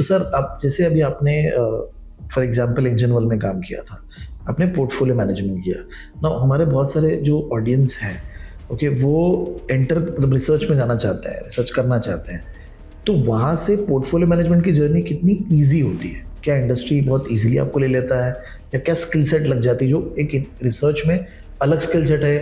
तो सर आप जैसे अभी आपने फॉर एग्जांपल इंजन वर्ल्ड में काम किया था, आपने पोर्टफोलियो मैनेजमेंट किया ना। हमारे बहुत सारे जो ऑडियंस हैं, ओके, वो एंटर मतलब रिसर्च में जाना चाहते हैं, रिसर्च करना चाहते हैं, तो वहाँ से पोर्टफोलियो मैनेजमेंट की जर्नी कितनी ईजी होती है? क्या इंडस्ट्री बहुत ईजिली आपको ले लेता है, या क्या स्किल सेट लग जाती है जो एक रिसर्च में अलग स्किल सेट है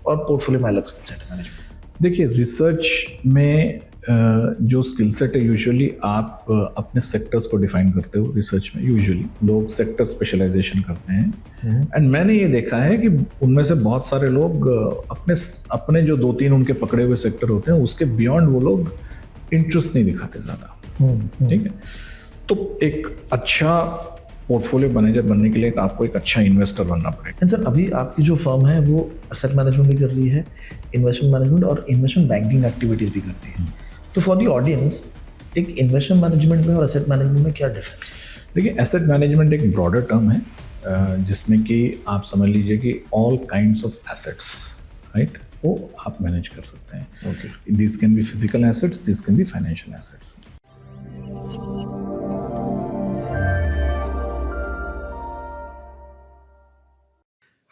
और पोर्टफोलियो में अलग स्किल सेट है मैनेजमेंट? देखिए, रिसर्च में जो स्किल सेट है, यूजुअली आप अपने सेक्टर्स को डिफाइन करते हो। रिसर्च में यूजुअली लोग सेक्टर स्पेशलाइजेशन करते हैं, एंड मैंने ये देखा है कि उनमें से बहुत सारे लोग अपने अपने जो 2-3 उनके पकड़े हुए सेक्टर होते हैं, उसके बियॉन्ड वो लोग इंटरेस्ट नहीं दिखाते ज़्यादा। ठीक है, तो एक अच्छा पोर्टफोलियो मैनेजर बनने के लिए आपको एक अच्छा इन्वेस्टर बनना पड़ेगा। सर अभी आपकी जो फर्म है वो असेट मैनेजमेंट भी कर रही है, इन्वेस्टमेंट मैनेजमेंट और इन्वेस्टमेंट बैंकिंग एक्टिविटीज भी करती है। तो फॉर द ऑडियंस, एक इन्वेस्टमेंट मैनेजमेंट में और असेट मैनेजमेंट में क्या डिफरेंस है? देखिए, एसेट मैनेजमेंट एक ब्रॉडर टर्म है, जिसमें कि आप समझ लीजिए कि all kinds of assets, right, वो आप मैनेज कर सकते हैं। Okay, this can be physical assets, this can be financial assets.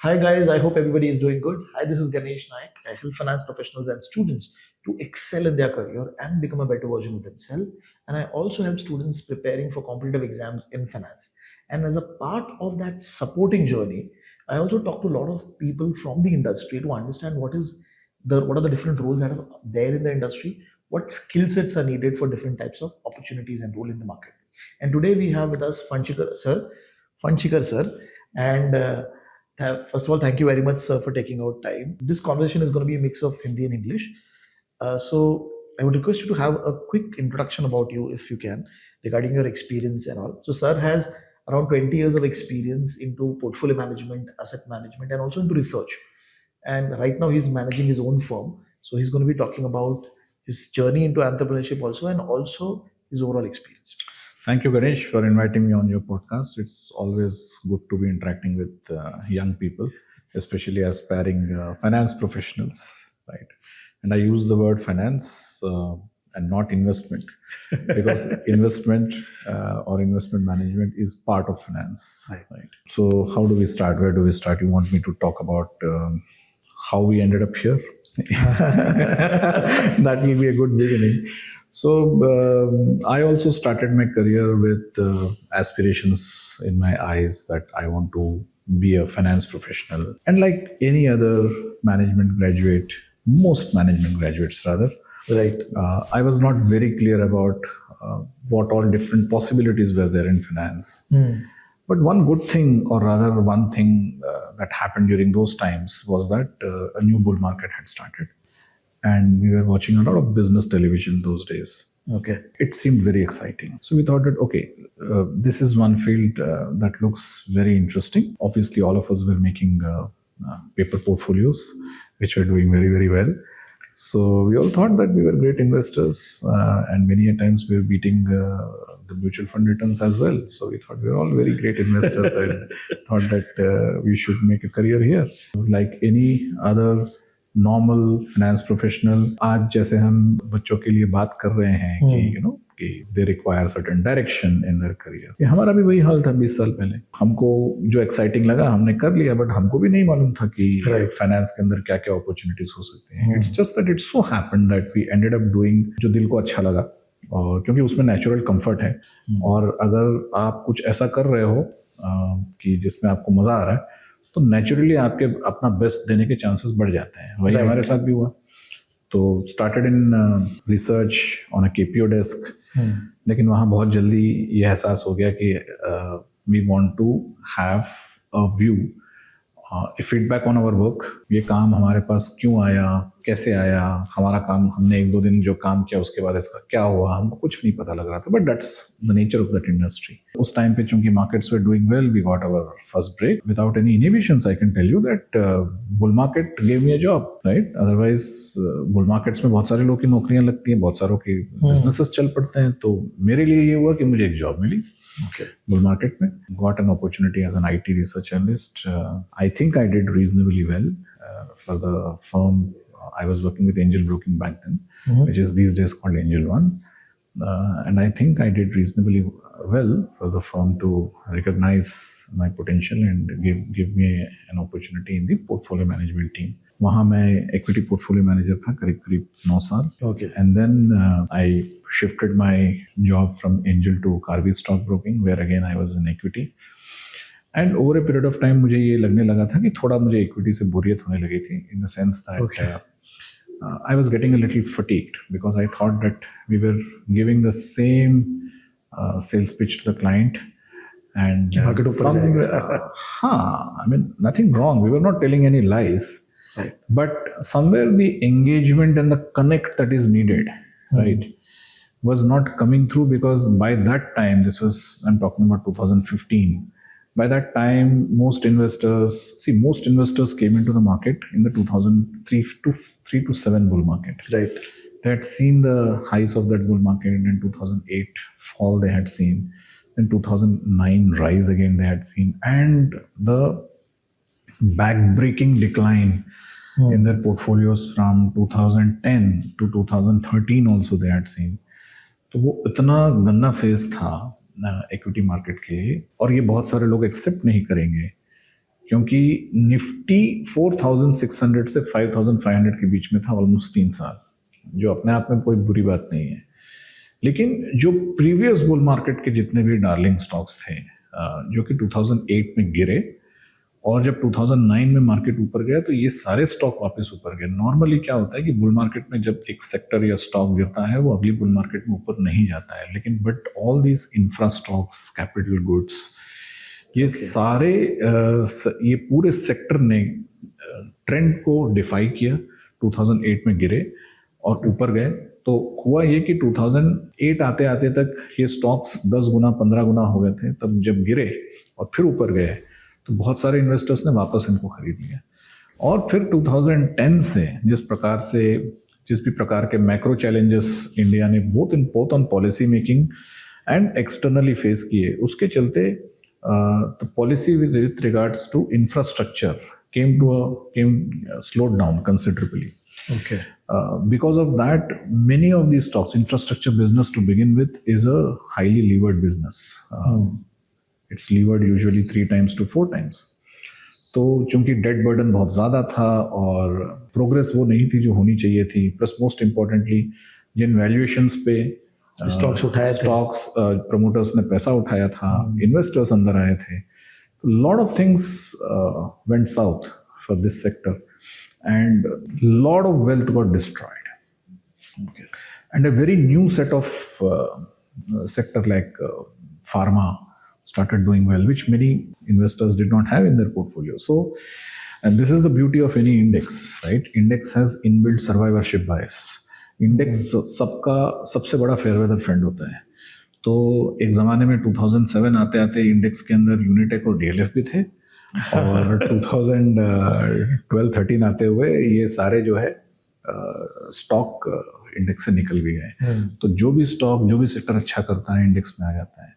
Hi guys, I hope everybody is doing good. Hi, this is Ganesh Naik. I help finance professionals and students to excel in their career and become a better version of themselves. And I also help students preparing for competitive exams in finance. And as a part of that supporting journey, I also talk to a lot of people from the industry to understand what are the different roles that are there in the industry, what skill sets are needed for different types of opportunities and role in the market. And today we have with us Fanchikar sir, and first of all, thank you very much, sir, for taking out time. This conversation is going to be a mix of Hindi and English. So I would request you to have a quick introduction about you, if you can, regarding your experience and all. So, sir has around 20 years of experience into portfolio management, asset management, and also into research. And right now, he's managing his own firm. So, he's going to be talking about his journey into entrepreneurship also, and also his overall experience. Thank you, Ganesh, for inviting me on your podcast. It's always good to be interacting with young people, especially aspiring finance professionals, right? And I use the word finance and not investment, because investment or investment management is part of finance, right? So how do we start? Where do we start? You want me to talk about how we ended up here? That will be a good beginning. So I also started my career with aspirations in my eyes that I want to be a finance professional. And like any other management graduate, most management graduates rather, Right. I was not very clear about what all different possibilities were there in finance. But one good thing, or rather one thing that happened during those times, was that a new bull market had started. And we were watching a lot of business television those days. Okay. It seemed very exciting. So we thought that, okay, this is one field that looks very interesting. Obviously, all of us were making paper portfolios, which were doing very, very well. So we all thought that we were great investors, and many a times we were beating the mutual fund returns as well. So we thought we were all very great investors and thought that we should make a career here. Like any other normal finance professional, आज जैसे हम बच्चों के लिए बात कर रहे हैं कि कि they require certain direction in their career, हमारा भी वही हाल था 20 साल पहले। हमको जो एक्साइटिंग लगा हमने कर लिया, बट हमको भी नहीं मालूम था कि फाइनेंस के अंदर क्या क्या अपॉर्चुनिटीज हो सकती हैं। It's just that it so happened that we ended up doing जो दिल को अच्छा लगा, और क्योंकि उसमें नेचुरल कंफर्ट है, और अगर आप कुछ ऐसा कर रहे हो कि जिसमें आपको मजा आ रहा है, तो नेचुरली आपके अपना बेस्ट देने के चांसेस बढ़ जाते हैं। वही हमारे साथ भी हुआ। तो started in research on a KPO desk, लेकिन वहाँ बहुत जल्दी ये एहसास हो गया कि we want to have a view, feedback on our work. ये काम हमारे पास क्यों आया, कैसे आया, हमारा काम, हमने 1-2 दिन जो काम किया उसके बाद इसका क्या हुआ, हमको कुछ नहीं पता लग रहा था। But that's the nature of that industry. उस टाइम पे चूंकि markets were doing well, we got our first break without any inhibitions. I can tell you that bull market gave me a job, right? Otherwise bull markets में बहुत सारे लोग की नौकरियां लगती हैं, बहुत सारों के बिजनेसेस चल पड़ते हैं। तो मेरे लिए ये हुआ कि मुझे एक जॉब मिली bull market में, got an opportunity as an IT research analyst. I think I did reasonably well for the firm. I was working with Angel Broking back then, which is these days called Angel One. and I think I did reasonably well for the firm to recognize my potential and give me an opportunity in the portfolio management team. वहाँ मैं equity portfolio manager था करीब 9 साल. Okay. And then I shifted my job from Angel to Carvey Stockbroking, where again I was in equity. And over a period of time मुझे ये लगने लगा था कि थोड़ा मुझे equity से बोरियत होने लगी थी, in the sense that Okay. I was getting a little fatigued because I thought that we were giving the same sales pitch to the client, and Market ऊपर जाएगा. I mean, nothing wrong. We were not telling any lies, Right. but somewhere the engagement and the connect that is needed, right, was not coming through, because by that time, I'm talking about 2015. By that time, most investors came into the market in the 2003 to 7 bull market. Right. They had seen the highs of that bull market. In 2008 fall they had seen. In 2009 rise again they had seen. And the back-breaking decline in their portfolios from 2010 to 2013 also they had seen. तो वो इतना गंदा phase था equity market के, और ये बहुत सारे लोग एक्सेप्ट नहीं करेंगे, क्योंकि निफ्टी 4600 से 5500 के बीच में था ऑलमोस्ट 3 साल, जो अपने आप में कोई बुरी बात नहीं है. लेकिन जो प्रीवियस बुल मार्केट के जितने भी डार्लिंग स्टॉक्स थे, जो कि 2008 में गिरे, और जब 2009 में मार्केट ऊपर गया तो ये सारे स्टॉक वापस ऊपर गए. नॉर्मली क्या होता है कि बुल मार्केट में जब एक सेक्टर या स्टॉक गिरता है वो अगली बुल मार्केट में ऊपर नहीं जाता है, लेकिन but all these infra stocks, capital goods, ये सारे ये पूरे सेक्टर ने ट्रेंड को डिफाई किया. 2008 में गिरे और ऊपर गए. तो हुआ ये कि 2008 आते आते तक ये स्टॉक्स 10 गुना 15 गुना हो गए थे. तब जब गिरे और फिर ऊपर गए तो बहुत सारे इन्वेस्टर्स ने वापस इनको खरीद लिया. और फिर 2010 से जिस भी प्रकार के मैक्रो चैलेंजेस इंडिया ने both on policy making and externally face किए, उसके चलते the policy with regards to infrastructure came slowed down considerably. Okay. Because of that, many of these stocks, infrastructure business to begin with, is a highly levered business. It's levered usually 3 times to 4 times. तो चूंकि date burden बहुत ज़्यादा था और progress वो नहीं थी जो होनी चाहिए थी, प्लस मोस्ट इम्पोर्टेंटली जिन वैल्यूएशंस पे स्टॉक्स प्रमोटर्स ने पैसा उठाया था, इन्वेस्टर्स अंदर आए थे, तो lot of things went south for this sector and lot of wealth got destroyed. And a very new set of sector like pharma started doing well, which many investors did not have in their portfolio. So, and this is the beauty of any index, right? Index has inbuilt survivorship bias. Index सबका सबसे बड़ा fair weather friend होता है. तो एक ज़माने में 2007 आते आते इंडेक्स के अंदर यूनिटेक और डीएलएफ भी थे, और 2012-13 आते हुए ये सारे जो है स्टॉक इंडेक्स से निकल भी गए. तो जो भी स्टॉक, जो भी सेक्टर अच्छा करता है इंडेक्स में आ जाता है.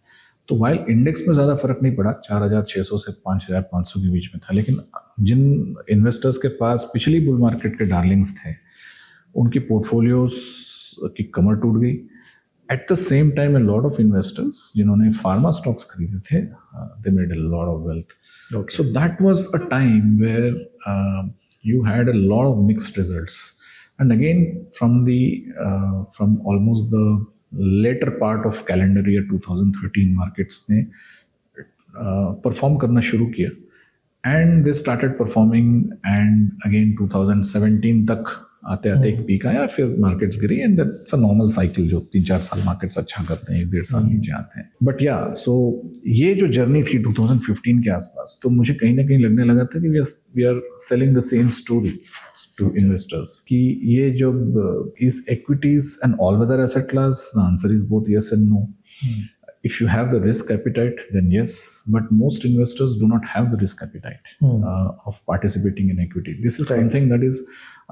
तो वाइल इंडेक्स में ज़्यादा फर्क नहीं पड़ा, 4600 से 5500 के बीच में था, लेकिन जिन इन्वेस्टर्स के पास पिछली बुल मार्केट के डार्लिंग्स थे उनकी पोर्टफोलियोज की कमर टूट गई. At the same time a lot of investors जिन्होंने फार्मा स्टॉक्स खरीदे थे, they made a lot of wealth. So that was a time where you had a lot of mixed results. And again, from almost the later part of calendar year 2013, markets ने perform करना शुरू किया, and they started performing, and again 2017 तक आते आते एक peak आया, फिर markets Giri, and that's a normal cycle जो 3-4 साल मार्केट्स अच्छा करते हैं, 1-1.5 साल नीचे आते हैं. बट या सो ये जो जर्नी थी 2015 के आसपास, तो मुझे कहीं ना कहीं लगने लगा था कि we are selling the same story to investors, कि ये जब is equities and all weather asset class, the answer is both yes and no. If you have the risk appetite, then yes, but most investors do not have the risk appetite of participating in equity. This is something that is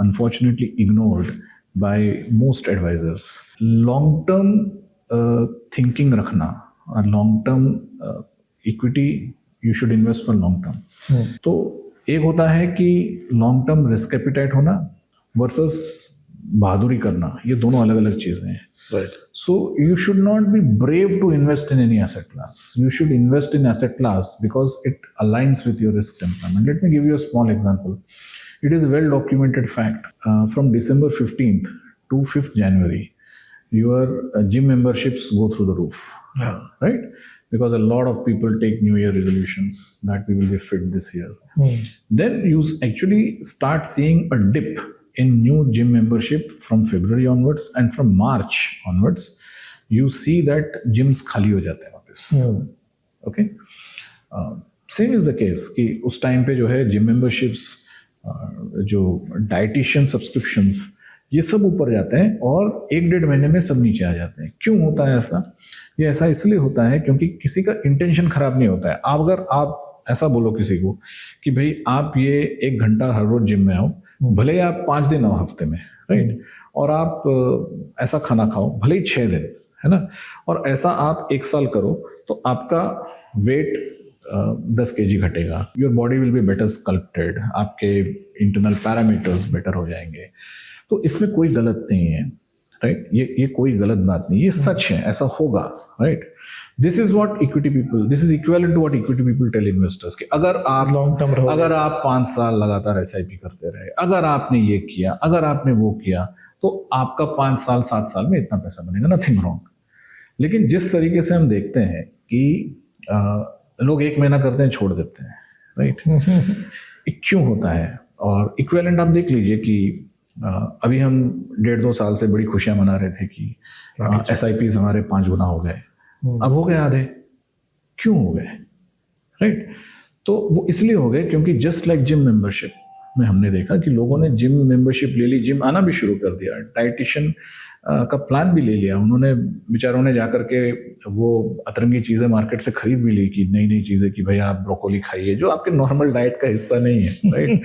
unfortunately ignored by most advisors. Long-term thinking rakhna, or long-term equity, you should invest for long-term. तो एक होता है कि long-term risk appetite होना versus बहादुरी करना, ये दोनों अलग अलग चीज़ें हैं. Right. So you should not be brave to invest in any asset class. You should invest in asset class because it aligns with your risk temperament. Let me give you a small example. It is a well documented fact. From December 15th to 5th January, your gym memberships go through the roof. Yeah. Right? Because a lot of people take New Year resolutions that we will be fit this year. Then you actually start seeing a dip in new gym membership from February onwards, and from March onwards, you see that gyms खाली हो जाते हैं वापस. Okay? Same is the case कि उस time पे जो है जिम मेंबरशिप्स, जो डाइटिशियन सब्सक्रिप्शंस, ये सब ऊपर जाते हैं और 1-1.5 महीने में सब नीचे आ जाते हैं. क्यों होता है ऐसा? ये ऐसा इसलिए होता है क्योंकि किसी का इंटेंशन खराब नहीं होता है. अगर आप ऐसा बोलो किसी को कि भाई आप ये 1 घंटा हर रोज जिम में आओ, भले ही आप 5 दिन आओ हफ्ते में, राइट, और आप ऐसा खाना खाओ भले ही 6 दिन, है ना, और ऐसा आप 1 साल करो तो आपका वेट 10 kg घटेगा. Your body will be better sculpted, आपके इंटरनल पैरामीटर्स बेटर हो जाएंगे. तो इसमें कोई गलत नहीं है, राइट. ये कोई गलत बात नहीं, ये सच है, ऐसा होगा, right. This is what equity people, this is equivalent to what equity people tell investors कि अगर आप लॉन्ग टर्म अगर आप 5 साल लगातार SIP करते रहे, अगर आपने ये किया, अगर आपने वो किया, तो आपका 5 साल 7 साल में इतना पैसा बनेगा, नथिंग रॉन्ग. लेकिन जिस तरीके से हम देखते हैं कि लोग 1 महीना करते हैं छोड़ देते हैं, राइट. क्यों होता है? और इक्विवेलेंट आप देख लीजिए कि अभी हम 1.5-2 साल से बड़ी खुशियां मना रहे थे कि SIPs हमारे 5 गुना हो गए. अब हो गए आधे. क्यों हो गए? राइट. तो वो इसलिए हो गए क्योंकि जस्ट लाइक जिम मेंबरशिप में हमने देखा कि लोगों ने जिम मेंबरशिप ले ली, जिम आना भी शुरू कर दिया, डाइटिशियन का प्लान भी ले लिया. उन्होंने बेचारों ने जाकर के वो अतरंगी चीज़ें मार्केट से खरीद भी ली कि नई नई चीज़ें कि भाई आप ब्रोकोली खाइए, जो आपके नॉर्मल डाइट का हिस्सा नहीं है, राइट.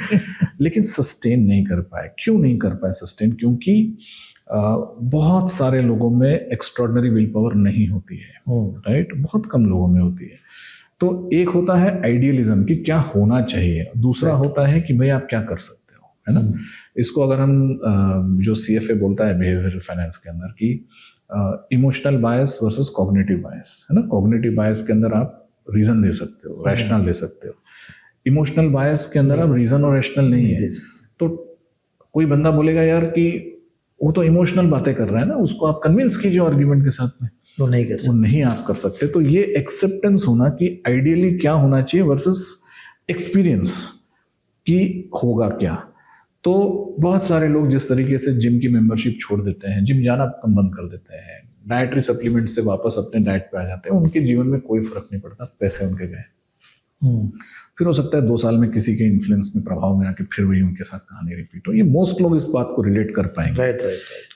लेकिन सस्टेन नहीं कर पाए. क्यों नहीं कर पाए सस्टेन? क्योंकि बहुत सारे लोगों में एक्स्ट्रॉर्डनरी विल पावर नहीं होती है, राइट. बहुत कम लोगों में होती है. तो एक होता है आइडियलिज्म कि क्या होना चाहिए, दूसरा होता है कि भाई आप क्या कर सकते हो, है ना. इसको अगर हम जो CFA बोलता है बिहेवियरल फाइनेंस के अंदर कि इमोशनल बायस वर्सेस कॉग्निटिव बायस, है ना. कॉग्निटिव बायस के अंदर आप रीजन दे सकते हो, रैशनल दे सकते हो. इमोशनल बायस के अंदर आप रीजन और रैशनल नहीं है. तो कोई बंदा बोलेगा यार कि वो तो इमोशनल बातें कर रहा है ना, उसको आप कन्विंस कीजिए आर्ग्यूमेंट के साथ में. वो नहीं कर सकते, वो नहीं आप कर सकते. तो ये एक्सेप्टेंस होना कि आइडियली क्या होना चाहिए वर्सेस एक्सपीरियंस कि होगा क्या. तो बहुत सारे लोग जिस तरीके से जिम की मेंबरशिप छोड़ देते हैं, जिम जाना कम बंद कर देते हैं, डाइटरी सप्लीमेंट से वापस अपने डाइट पे आ जाते हैं, उनके जीवन में कोई फर्क नहीं पड़ता, पैसे उनके गए. फिर हो सकता है 2 साल में किसी के इन्फ्लुएंस में, प्रभाव में आके फिर वही उनके साथ कहानी रिपीट हो. ये मोस्ट लोग इस बात को रिलेट कर पाएंगे, राइट.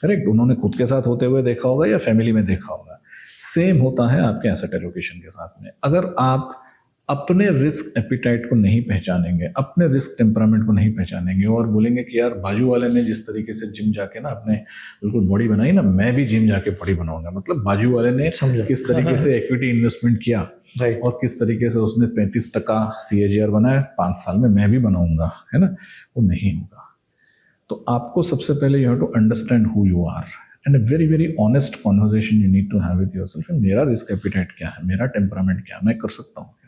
करेक्ट. उन्होंने खुद के साथ होते हुए देखा होगा या फैमिली में देखा होगा. सेम होता है आपके एसेट एलोकेशन के साथ में. अगर आप अपने रिस्क एपिटाइट को नहीं पहचानेंगे, अपने रिस्क टेम्परामेंट को नहीं पहचानेंगे और बोलेंगे कि यार बाजू वाले ने जिस तरीके से जिम जाके ना अपने बिल्कुल बॉडी बनाई ना, मैं भी जिम जाके बॉडी बनाऊंगा. मतलब बाजू वाले ने किस तरीके से इक्विटी इन्वेस्टमेंट किया, राइट, और किस तरीके से उसने 35% CAGR बनाया 5 साल में, मैं भी बनाऊंगा, है ना. वो नहीं होगा. तो आपको सबसे पहले you have to understand who you are and a very very honest conversation you need to have with yourself. मेरा रिस्क एपिटाइट क्या है, मेरा टेम्परामेंट क्या है, मैं कर सकता हूँ क्या.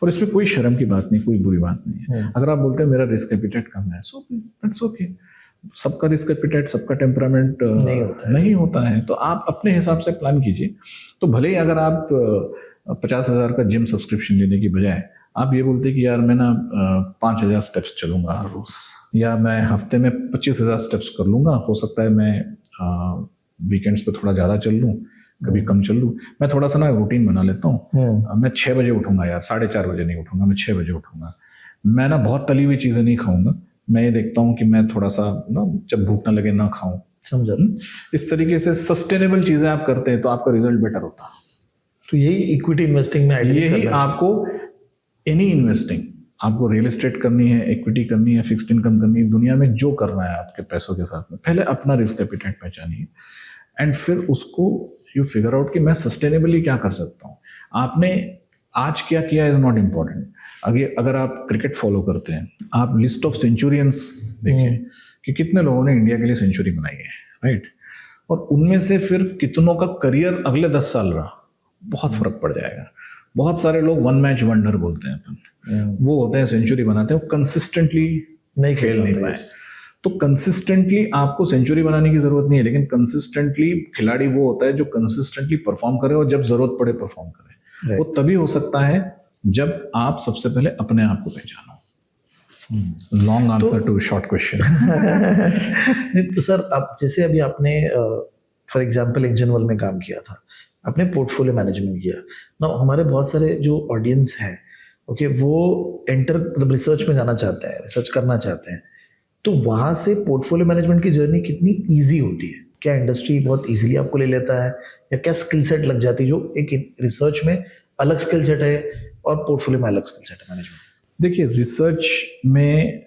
और इसमें कोई शर्म की बात नहीं, कोई बुरी बात नहीं है. अगर आप बोलते हैं मेरा रिस्क एपिटाइट कम है, सो दैट्स ओके. सबका रिस्क एपिटाइट, सबका टेम्परामेंट नहीं होता है. तो आप अपने हिसाब से प्लान कीजिए. तो भले ही अगर आप 50,000 का जिम सब्सक्रिप्शन लेने की बजाय आप ये बोलते कि यार मैं ना 5,000 स्टेप्स चलूंगा हर रोज, या मैं हफ्ते में 25,000 स्टेप्स कर लूंगा, हो सकता है मैं वीकेंड्स पे थोड़ा ज़्यादा चल लूँ, कभी कम चल लूँ. मैं थोड़ा सा ना रूटीन बना लेता हूँ. मैं 6 बजे उठूंगा यार, 4:30 बजे नहीं उठूंगा, मैं 6 बजे उठूंगा. मैं ना बहुत तली हुई चीज़ें नहीं खाऊंगा. मैं ये देखता हूँ कि मैं थोड़ा सा ना जब भूख ना लगे ना खाऊं. समझा. इस तरीके से सस्टेनेबल चीज़ें आप करते हैं तो आपका रिजल्ट बेटर होता है. तो यही इक्विटी इन्वेस्टिंग में यही आपको एनी इन्वेस्टिंग, आपको रियल एस्टेट करनी है, इक्विटी करनी है, फिक्स्ड इनकम करनी है, दुनिया में जो करना है आपके पैसों के साथ में, पहले अपना रिस्क एपिटाइट पहचानिए एंड फिर उसको यू फिगर आउट कि मैं सस्टेनेबली क्या कर सकता हूँ. आपने आज क्या किया इज नॉट इम्पॉर्टेंट. अगर आप क्रिकेट फॉलो करते हैं, आप लिस्ट ऑफ सेंचुरियंस देखें कि कितने लोगों ने इंडिया के लिए सेंचुरी बनाई है, राइट. और उनमें से फिर कितनों का करियर अगले 10 साल रहा, बहुत फर्क पड़ जाएगा। बहुत सारे लोग वन मैच वंडर बोलते हैं अपन, वो होते हैं सेंचुरी बनाते हैं, वो कंसिस्टेंटली नहीं खेल नहीं पाते, पाए। yes. तो कंसिस्टेंटली आपको सेंचुरी बनाने की जरूरत नहीं है, लेकिन कंसिस्टेंटली खिलाड़ी वो होता है जो कंसिस्टेंटली परफॉर्म करे और जब जरूरत पड़े परफॉर्म करे। Right. वो तभी हो सकता है जब आप सबसे पहले अपने आप को पहचानो। Long answer to short question. नहीं तो सर, आप जैसे अभी आपने फॉर एग्जांपल इंजन वर्ल्ड में काम किया था, आपने पोर्टफोलियो मैनेजमेंट किया ना। हमारे बहुत सारे जो ऑडियंस है, ओके, वो एंटर मतलब रिसर्च में जाना चाहते हैं, रिसर्च करना चाहते हैं, तो वहां से पोर्टफोलियो मैनेजमेंट की जर्नी कितनी इजी होती है? क्या इंडस्ट्री बहुत इजीली आपको ले लेता है, या क्या स्किल सेट लग जाती है जो एक रिसर्च में अलग स्किल सेट है और पोर्टफोलियो में अलग स्किल सेट है मैनेजमेंट? देखिए, रिसर्च में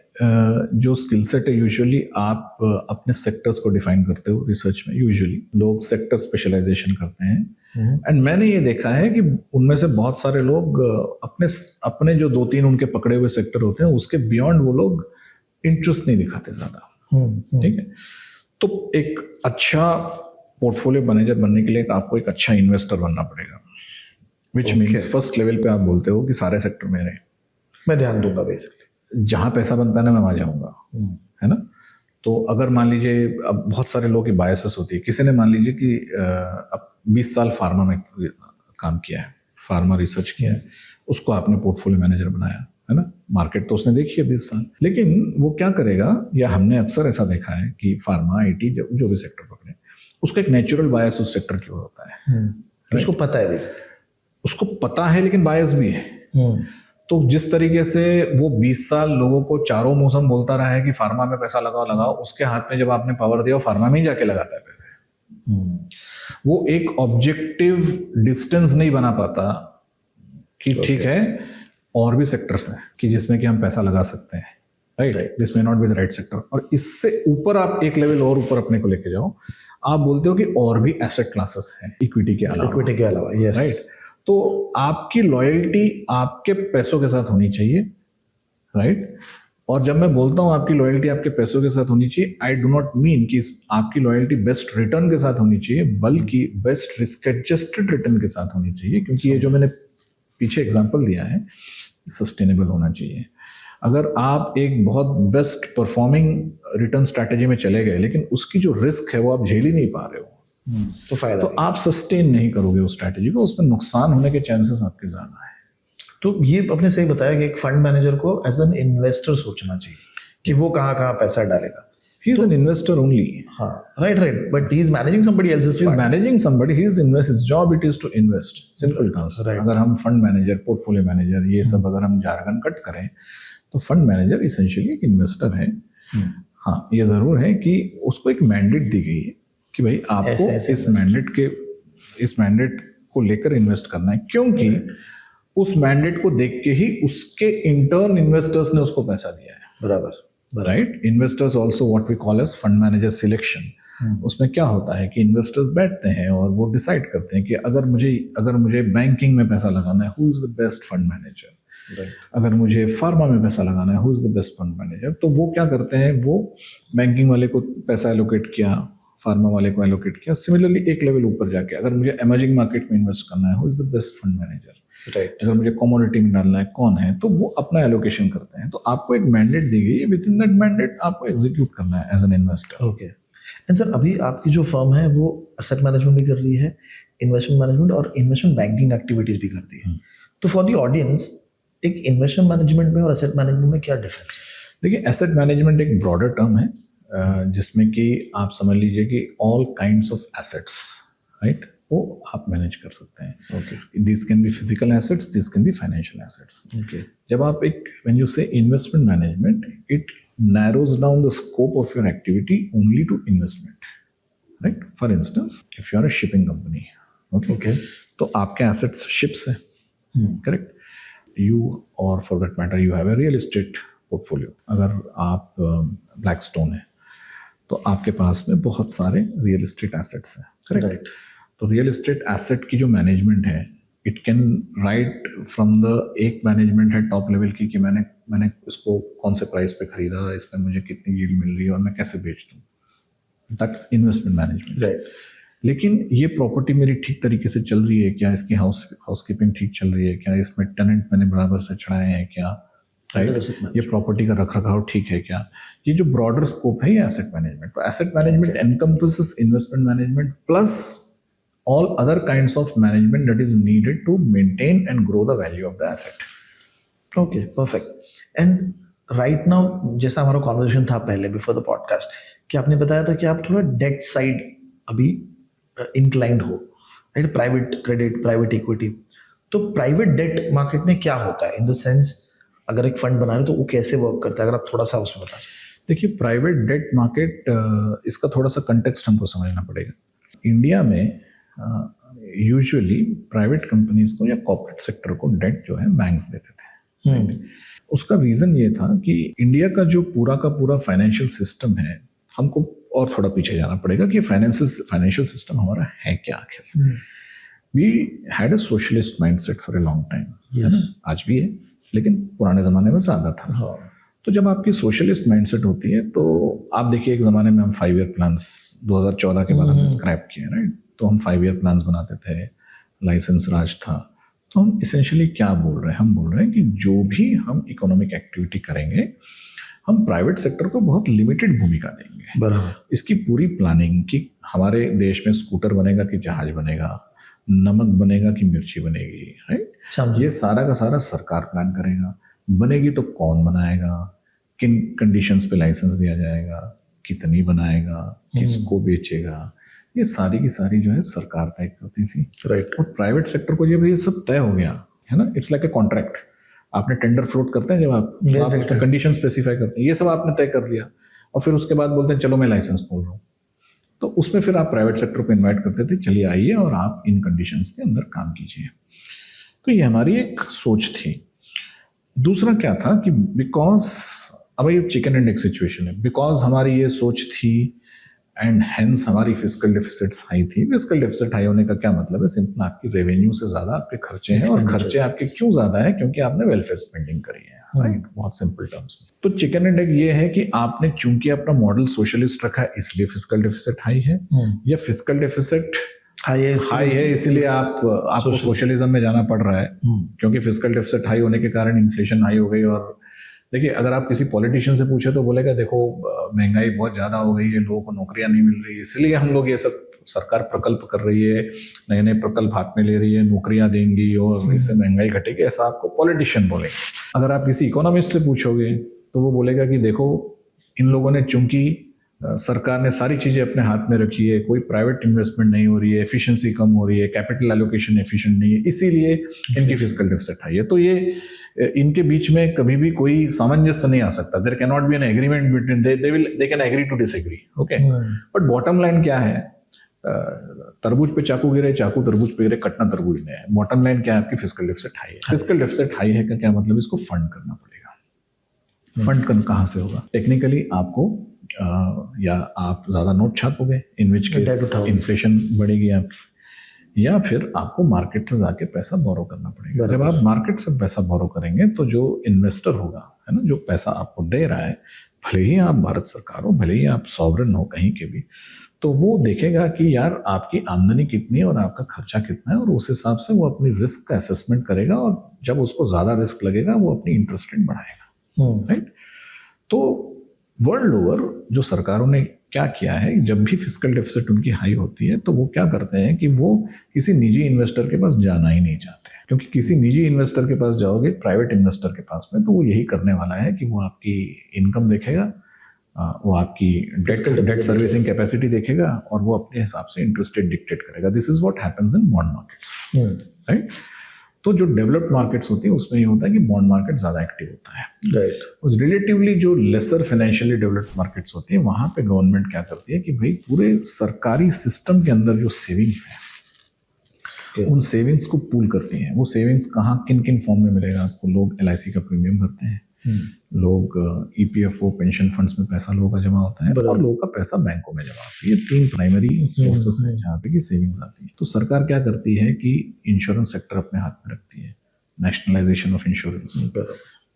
जो स्किल सेट है, यूजुअली आप अपने सेक्टर्स को डिफाइन करते हो। रिसर्च में यूजुअली लोग सेक्टर स्पेशलाइजेशन करते हैं, एंड मैंने ये देखा है कि उनमें से बहुत सारे लोग अपने अपने जो 2-3 उनके पकड़े हुए सेक्टर होते हैं उसके बियॉन्ड वो लोग इंटरेस्ट नहीं दिखाते ज्यादा। ठीक है, तो एक अच्छा पोर्टफोलियो मैनेजर बनने के लिए आपको एक अच्छा इन्वेस्टर बनना पड़ेगा, विच मीन्स फर्स्ट लेवल पे आप बोलते हो कि सारे सेक्टर मेरे, मैं ध्यान दूंगा बेसिकली, जहां पैसा बनता है ना मैं वहां जाऊंगा, है ना। तो अगर मान लीजिए, अब बहुत सारे लोगों की बायसेस होती है, किसी ने मान लीजिए कि अब 20 साल फार्मा में काम किया है, फार्मा रिसर्च किया है, उसको आपने पोर्टफोलियो मैनेजर बनाया, है ना। मार्केट तो उसने देखी है 20 साल, लेकिन वो क्या करेगा, या हमने अक्सर ऐसा देखा है कि फार्मा, आईटी, जो भी सेक्टर पकड़े, उसका एक नेचुरल बायस उस सेक्टर की ओर होता है। उसको पता है बेसिकली, उसको पता है, लेकिन बायस भी है। तो जिस तरीके से वो 20 साल लोगों को चारों मौसम बोलता रहा है कि फार्मा में पैसा लगाओ लगाओ, उसके हाथ में जब आपने पावर दिया, वो फार्मा में ही जाके लगाता है पैसे। वो एक ऑब्जेक्टिव डिस्टेंस नहीं बना पाता कि ठीक है और भी सेक्टर्स हैं कि जिसमें कि हम पैसा लगा सकते हैं, right, this may not be the right sector. और इससे ऊपर आप एक लेवल और ऊपर अपने को लेके जाओ, आप बोलते हो कि और भी एसेट क्लासेस हैं इक्विटी के अलावा, यस, राइट। तो आपकी लॉयल्टी आपके पैसों के साथ होनी चाहिए, राइट। और जब मैं बोलता हूं आपकी लॉयल्टी आपके पैसों के साथ होनी चाहिए, आई डू नॉट मीन कि आपकी लॉयल्टी बेस्ट रिटर्न के साथ होनी चाहिए, बल्कि बेस्ट रिस्क एडजस्टेड रिटर्न के साथ होनी चाहिए, क्योंकि ये जो मैंने पीछे एग्जांपल दिया है सस्टेनेबल होना चाहिए। अगर आप एक बहुत बेस्ट परफॉर्मिंग रिटर्न स्ट्रैटेजी में चले गए, लेकिन उसकी जो रिस्क है वो आप झेल ही नहीं पा रहे हो, तो फायदा तो आप सस्टेन नहीं करोगे उस स्ट्रैटेजी को, उसमें नुकसान होने के चांसेस आपके ज्यादा है। तो ये आपने सही बताया कि एक फंड मैनेजर को एज एन इन्वेस्टर सोचना चाहिए कि वो कहाँ पैसा डालेगा। He is an investor only. हाँ, right, but he is managing somebody else's He is fund. managing somebody. His job it is to invest. Simple terms. Right. अगर हम फंड मैनेजर, पोर्टफोलियो मैनेजर, ये सब अगर हम जारगन कट करें, तो fund manager essentially एक इन्वेस्टर है। हाँ, ये जरूर है कि उसको एक मैंडेट दी गई है कि भाई आपको इस मैंडेट को लेकर इन्वेस्ट करना है, क्योंकि उस मैंडेट को देख के ही उसके इंटर्न इन्वेस्टर्स ने उसको पैसा दिया है। बराबर, right. Investors also what we call as fund manager selection. उसमें क्या होता है कि इन्वेस्टर्स बैठते हैं और वो डिसाइड करते हैं कि अगर मुझे बैंकिंग में पैसा लगाना है, who is the best fund manager. अगर मुझे फार्मा में पैसा लगाना है, who is the best fund manager. तो वो क्या करते हैं, वो बैंकिंग वाले को पैसा एलोकेट किया, फार्मा वाले को एलोकेट किया। सिमिलरली एक लेवल ऊपर जाके अगर मुझे इमर्जिंग मार्केट में इन्वेस्ट करना है, who is the best fund manager. Right, अगर मुझे कमोडिटी में डालना है, कौन है, तो वो अपना एलोकेशन करते हैं। तो आपको एक मैंडेट दी गई है, विद इन दैट मैंडेट आपको एग्जीक्यूट करना है as an investor. Okay. And sir, अभी आपकी जो फर्म है वो असेट मैनेजमेंट भी कर रही है, इन्वेस्टमेंट मैनेजमेंट और इन्वेस्टमेंट बैंकिंग एक्टिविटीज भी करती है। तो फॉर द ऑडियंस, एक इन्वेस्टमेंट मैनेजमेंट में और असेट मैनेजमेंट में क्या डिफरेंस है? देखिए, एसेट मैनेजमेंट एक ब्रॉडर टर्म है, जिसमें कि आप समझ लीजिए कि all kinds of assets, right, वो आप मैनेज कर सकते हैं। Okay, this can be physical assets, this can be financial assets. Okay, जब आप व्हेन यू से investment management, it narrows down the scope of your activity only to investment, right. For instance, if you are a shipping company, okay, तो आपके assets ships हैं, correct. You, और for that matter, you have a real estate portfolio. अगर आप Blackstone है, तो आपके पास में बहुत सारे रियल एस्टेट एसेट्स हैं, करेक्ट। तो रियल एस्टेट एसेट की जो मैनेजमेंट है, it can write from the एक मैनेजमेंट है टॉप लेवल की कि मैंने इसको कौन से प्राइस पे खरीदा, इसमें मुझे कितनी यील्ड मिल रही है और मैं कैसे बेच दूँ, दैट्स इन्वेस्टमेंट मैनेजमेंट। राइट। लेकिन ये प्रॉपर्टी मेरी ठीक तरीके से चल रही है क्या, इसकी हाउसकीपिंग ठीक चल रही है क्या, इसमें टेनेंट मैंने बराबर से चढ़ाए हैं क्या, राइट, ये प्रॉपर्टी का रखरखाव ठीक है क्या, ये जो ब्रॉडर स्कोप है ये एसेट मैनेजमेंट। तो asset management encompasses investment management plus all other kinds of management that is needed to maintain and grow the value of the asset. Okay, perfect. And right now जैसा हमारा conversation था पहले before the podcast कि आपने बताया था कि आप थोड़ा डेट साइड अभी इंक्लाइंड हो, right, private credit, private equity. तो प्राइवेट डेट मार्केट में क्या होता है इन द सेंस, अगर एक फंड बना रहे हो तो वो कैसे वर्क करता है, अगर आप थोड़ा सा उसमें बता सकते। देखिए, प्राइवेट डेट मार्केट, इसका थोड़ा सा कंटेक्स्ट हमको समझना पड़ेगा। इंडिया में यूजुअली प्राइवेट कंपनीज को या कॉर्पोरेट सेक्टर को डेट जो है बैंक्स देते थे। उसका रीजन ये था कि इंडिया का जो पूरा का पूरा फाइनेंशियल सिस्टम है, हमको और थोड़ा पीछे जाना पड़ेगा कि फाइनेंशियल सिस्टम हमारा है क्या आखिर। We had a socialist mindset for a long time, है ना, आज भी है, लेकिन पुराने जमाने में ज्यादा था। तो जब आपकी सोशलिस्ट माइंडसेट होती है तो आप देखिए, एक जमाने में हम 5 ईयर प्लान्स 2014 के बाद हमने स्क्रैप किए, राइट। तो हम 5 ईयर प्लान्स बनाते थे, लाइसेंस राज था। तो हम इसेंशियली क्या बोल रहे हैं, हम बोल रहे हैं कि जो भी हम इकोनॉमिक एक्टिविटी करेंगे, हम प्राइवेट सेक्टर को बहुत लिमिटेड भूमिका देंगे। बराबर। इसकी पूरी प्लानिंग कि हमारे देश में स्कूटर बनेगा कि जहाज बनेगा, नमक बनेगा कि मिर्ची बनेगी, राइट, ये सारा का सारा सरकार प्लान करेगा। बनेगी तो कौन बनाएगा, किन कंडीशंस पे लाइसेंस दिया जाएगा, कितनी बनाएगा, किसको बेचेगा, ये सारी की सारी जो है सरकार तय करती थी, राइट। और प्राइवेट सेक्टर को जब ये सब तय हो गया है ना, इट्स लाइक ए कॉन्ट्रैक्ट। आपने टेंडर फ्लोट करते हैं जब आप उसमें कंडीशन स्पेसिफाई करते हैं, ये सब आपने तय कर दिया और फिर उसके बाद बोलते हैं चलो मैं लाइसेंस बोल रहा हूँ। तो उसमें फिर आप प्राइवेट सेक्टर को इन्वाइट करते थे, चलिए आइए और आप इन कंडीशंस के अंदर काम कीजिए। तो ये हमारी एक सोच थी। दूसरा क्या था कि बिकॉज अब ये चिकन एंड एग सिचुएशन है, बिकॉज हमारी ये सोच थी एंड हेंस हमारी फिस्कल डेफिसिट्स हाई थी। फिस्कल डेफिसिट हाई होने का क्या मतलब है, सिंपल आपकी रेवेन्यू से ज्यादा आपके खर्चे हैं, और खर्चे आपके क्यों ज्यादा है, क्योंकि आपने वेलफेयर स्पेंडिंग करी है, राइट, बहुत सिंपल टर्म्स में। तो चिकन एंड एग ये है कि आपने चूंकि अपना मॉडल सोशलिस्ट रखा है इसलिए फिस्कल डेफिसिट हाई है, या फिस्कल डेफिसिट हाई है इसलिए आपको सोशलिज्म में जाना पड़ रहा है, क्योंकि फिस्कल डेफिसिट हाई होने के कारण इन्फ्लेशन हाई हो गई। और देखिए, अगर आप किसी पॉलिटिशियन से पूछे तो बोलेगा देखो महंगाई बहुत ज़्यादा हो गई है, लोगों को नौकरियां नहीं मिल रही, इसलिए हम लोग ये सब सरकार प्रकल्प कर रही है, नए नए प्रकल्प हाथ में ले रही है, नौकरियां देंगी और इससे महंगाई घटेगी, ऐसा आपको पॉलिटिशियन बोलेंगे। अगर आप किसी इकोनॉमिस्ट से पूछोगे तो वो बोलेगा कि देखो इन लोगों ने, चूंकि सरकार ने सारी चीज़ें अपने हाथ में रखी है, कोई प्राइवेट इन्वेस्टमेंट नहीं हो रही है, एफिशिएंसी कम हो रही है, कैपिटल एलोकेशन एफिशिएंट नहीं है, इसीलिए इनकी फिस्कल डेफिसिट हाई है। तो ये इनके बीच में कभी भी कोई सामंजस्य नहीं आ सकता। There can not be an agreement between, they can agree to disagree, okay. But bottom line क्या है, तरबूज पे चाकू गिरे, चाकू तरबूज पे गिरे, कटना तरबूज में है। बॉटम लाइन क्या है, आपकी फिस्कल डेफिसिट हाई है। फिस्कल डेफिसिट हाई है का क्या मतलब, इसको फंड करना पड़ेगा। फंड कहाँ से होगा, टेक्निकली आपको या आप ज्यादा note छापोगे, in which case inflation बढ़ेगी आपकी, या फिर आपको मार्केट से जाके पैसा बोरो करना पड़ेगा। जब आप मार्केट से पैसा बोरो करेंगे तो जो इन्वेस्टर होगा, है ना, जो पैसा आपको दे रहा है, भले ही आप भारत सरकार हो, भले ही आप सॉवरेन हो कहीं के भी, तो वो देखेगा कि यार आपकी आमदनी कितनी है और आपका खर्चा कितना है, और उस हिसाब से वो अपनी रिस्क का असेसमेंट करेगा, और जब उसको ज्यादा रिस्क लगेगा वो अपनी इंटरेस्ट रेट बढ़ाएगा, राइट। तो वर्ल्ड ओवर जो सरकारों ने क्या किया है, जब भी फिस्कल डेफिसिट उनकी हाई होती है तो वो क्या करते हैं कि वो किसी निजी इन्वेस्टर के पास जाना ही नहीं चाहते, क्योंकि किसी निजी इन्वेस्टर के पास जाओगे, प्राइवेट इन्वेस्टर के पास में, तो वो यही करने वाला है कि वो आपकी इनकम देखेगा, वो आपकी डेट सर्विसिंग कैपेसिटी देखेगा, और वो अपने हिसाब से इंटरेस्ट रेट डिक्टेट करेगा। This is what happens in bond markets, right. तो जो डेवलप्ड मार्केट्स होती है उसमें ये होता है कि बॉन्ड मार्केट ज्यादा एक्टिव होता है, राइट। और रिलेटिवली जो लेसर फाइनेंशियली डेवलप्ड मार्केट्स होती है, वहां पे गवर्नमेंट क्या करती है कि भाई पूरे सरकारी सिस्टम के अंदर जो सेविंग्स है, उन सेविंग्स को पूल करती हैं। वो सेविंग्स कहाँ, किन किन फॉर्म में मिलेगा आपको, लोग LIC का प्रीमियम भरते हैं, लोग EPFO पेंशन फंड्स में पैसा लोगों का जमा होता है, और लोगों का पैसा बैंकों में जमा होता है। ये 3 प्राइमरी सोर्सेस हैं जहाँ पे की सेविंग्स आती है। तो सरकार क्या करती है कि इंश्योरेंस सेक्टर अपने हाथ में रखती है, नेशनलाइजेशन ऑफ इंश्योरेंस,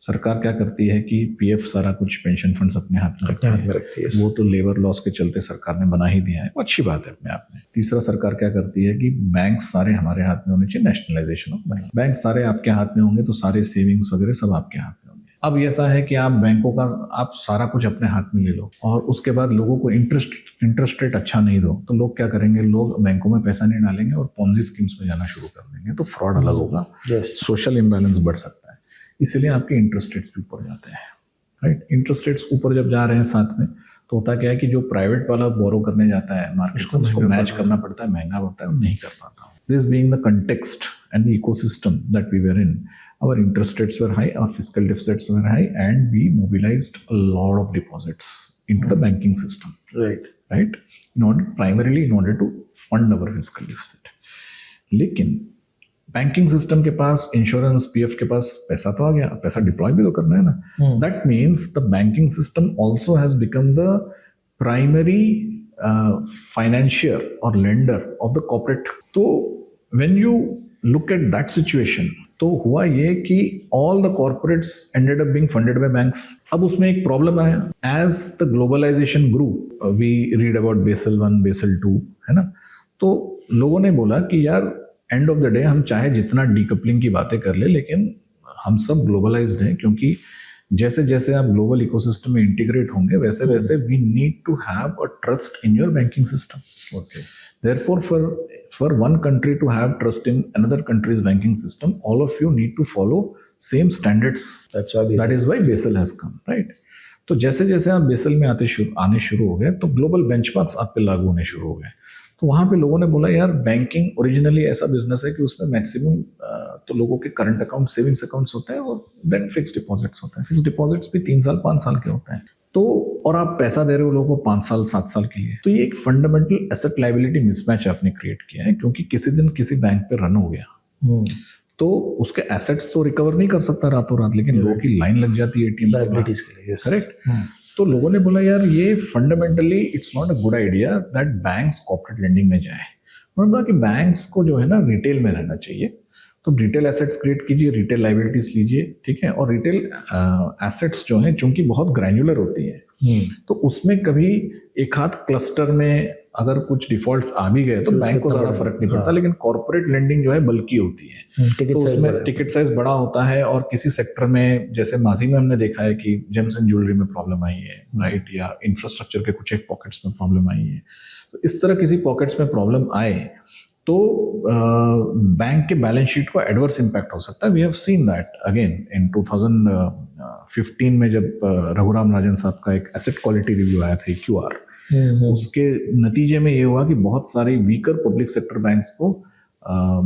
सरकार क्या करती है कि पीएफ सारा कुछ पेंशन फंड्स अपने हाथ में रखती है। वो तो लेबर लॉस के चलते सरकार ने बना ही दिया है, वो अच्छी बात है अपने आप में। तीसरा, सरकार क्या करती है कि बैंक सारे हमारे हाथ में होने चाहिए, नेशनलाइजेशन ऑफ बैंक। बैंक सारे आपके हाथ में होंगे तो सारे सेविंग्स वगैरह सब आपके हाथ में होंगे। अब ऐसा है कि आप बैंकों का आप सारा कुछ अपने हाथ में ले लो और उसके बाद लोगों को इंटरेस्ट रेट अच्छा नहीं दो, तो लोग क्या करेंगे, लोग बैंकों में पैसा नहीं डालेंगे और पॉन्जी स्कीम्स में जाना शुरू कर देंगे, तो फ्रॉड अलग होगा, सोशल इम्बैलेंस बढ़ सकता है। इसलिए आपके इंटरेस्ट रेट्स भी ऊपर जाते हैं, राइट। इंटरेस्ट रेट्स ऊपर जब जा रहे हैं साथ में, तो होता क्या है कि जो प्राइवेट वाला बोरो करने जाता है मार्केट में, उसको मैच करना पड़ता है, महंगा पड़ता है, वो नहीं कर पाता। This being the context and the ecosystem that we were in, our interest rates were high, our fiscal deficits were high, and we mobilized a lot of deposits into the banking system, right, primarily in order to fund our fiscal deficit. लेकिन banking system के पास, insurance, PF के पास पैसा तो आ गया, पैसा deploy भी तो करना है ना। That means the banking system also has become the primary financier और लेंडर ऑफ द कॉर्पोरेट। तो when you look at that situation, तो हुआ ये कि all the corporates ended up being funded by banks. अब उसमें एक प्रॉब्लम आया, as the globalisation grew, we read about Basel 1, Basel 2, है ना। तो लोगों ने बोला कि यार एंड ऑफ द डे हम चाहे जितना डीकपलिंग की बातें कर ले, लेकिन हम सब ग्लोबलाइज्ड हैं, क्योंकि जैसे जैसे आप ग्लोबल इकोसिस्टम में इंटीग्रेट होंगे वैसे वैसे we need to have a trust in your banking system. Okay, therefore for one country to have trust in another country's banking system, all of you need to follow same standards. That is why Basel has come, right? तो जैसे जैसे आप basal में आने शुरू हो गए, तो ग्लोबल बेंचमार्क्स आप पे लागू होने शुरू हो गए। तो वहां पे लोगों ने बोला यार बैंकिंग ओरिजिनली ऐसा बिजनेस है कि उसमें मैक्सिमम तो लोगों के करंट अकाउंट, सेविंग्स अकाउंट्स होते हैं और देन फिक्स डिपॉजिट्स होते हैं। फिक्स डिपॉजिट्स भी 3 साल 5 साल के होते हैं, तो और आप पैसा दे रहे हो लोगों को 5 साल 7 साल के लिए। तो ये एक फंडामेंटल एसेट लायबिलिटी मिसमैच आपने क्रिएट किया है, क्योंकि किसी दिन किसी बैंक पे रन हो गया तो उसके एसेट्स तो रिकवर नहीं कर सकता रातों रात, लेकिन लोगों की लाइन लग जाती है एटीएम के लिए, करेक्ट। तो लोगों ने बोला यार ये fundamentally it's not a good idea that banks corporate lending में जाए। उन्होंने बोला कि बैंक्स को जो है ना रिटेल में रहना चाहिए, तो रिटेल एसेट्स क्रिएट कीजिए, रिटेल लाइबिलिटीज लीजिए, ठीक है। और रिटेल एसेट्स जो हैं चूंकि बहुत ग्रैन्युलर होती है, तो उसमें कभी एक हाथ क्लस्टर में अगर कुछ डिफॉल्ट्स आ भी गए तो बैंक को ज्यादा फर्क नहीं पड़ता, लेकिन कॉर्पोरेट लेंडिंग जो है बल्कि होती है, तो उसमें टिकट साइज बड़ा होता है। और किसी सेक्टर में, जैसे माजी में हमने देखा है कि जेम्स एंड ज्वेलरी में प्रॉब्लम आई है, राइट, या इंफ्रास्ट्रक्चर के कुछ एक पॉकेट्स में प्रॉब्लम आई है, तो इस तरह किसी पॉकेट्स में प्रॉब्लम आए तो बैंक के बैलेंस शीट को एडवर्स इम्पैक्ट हो सकता है। We have seen that again in 2015 में जब रघुराम राजन साहब का एक एसेट क्वालिटी रिव्यू आया था EQR, उसके नतीजे में ये हुआ कि बहुत सारे वीकर पब्लिक सेक्टर बैंक्स को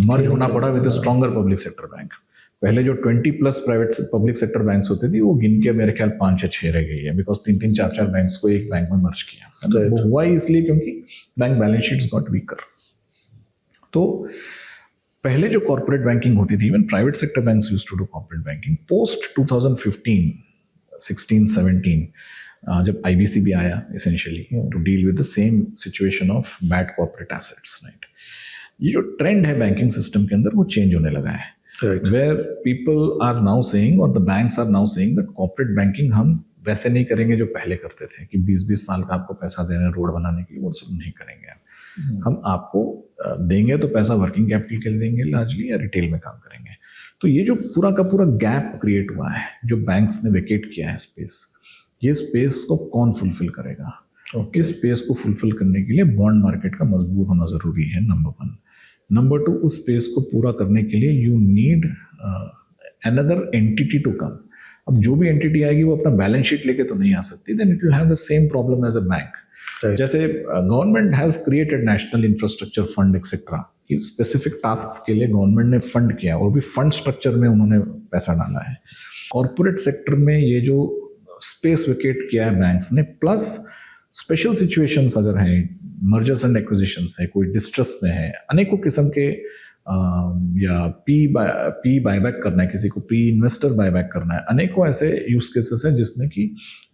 मर्ज होना पड़ा with stronger public sector bank. पहले जो 20+ प्राइवेट पब्लिक सेक्टर बैंक्स होती थी वो गिन के मेरे ख्याल 5 या 6 रह गई है, बिकॉज 3-3, 4-4 बैंक्स को एक बैंक में मर्ज किया। वो हुआ इसलिए क्योंकि bank balance sheets got weaker. तो पहले जो कॉर्पोरेट बैंकिंग होती थी, even private sector banks used to do corporate banking. Post 2015, 16, 17 जब IBCB आया essentially to deal with the same situation of bad corporate assets, right, ये जो ट्रेंड है बैंकिंग सिस्टम के अंदर वो चेंज होने लगा है, where people are now saying और the banks are now saying that corporate banking हम वैसे नहीं करेंगे जो पहले करते थे कि 20-20 साल का आपको पैसा देना रोड बनाने के लिए, वो सब नहीं करेंगे। हम आपको देंगे तो पैसा वर्किंग कैपिटल के लिए देंगे लार्जली, या रिटेल में काम करेंगे। तो ये जो पूरा का पूरा गैप क्रिएट हुआ है, जो बैंक्स ने वेकेट किया है स्पेस, ये स्पेस को कौन फुलफिल करेगा? इस स्पेस को फुलफिल करने के लिए बॉन्ड मार्केट का मजबूत होना जरूरी है, नंबर 1। नंबर 2, उस स्पेस को पूरा करने के लिए you need another entity to come. अब जो भी एंटिटी आएगी वो अपना बैलेंस शीट लेके तो नहीं आ सकती, then it will have the same problem as a bank. जैसे government has created national infrastructure fund etcetera, specific tasks के लिए गवर्नमेंट ने फंड किया और भी फंड स्ट्रक्चर में उन्होंने पैसा डाला है। कॉर्पोरेट सेक्टर में ये जो स्पेस वेकेट किया है बैंक्स ने, प्लस स्पेशल सिचुएशंस अगर हैं, मर्जर्स एंड एक्विजिशंस है, कोई डिस्ट्रेस में है, अनेकों किस्म के या पी बायबैक करना है, किसी को प्री इन्वेस्टर बायबैक करना है, अनेकों ऐसे यूज केसेस हैं जिसमें कि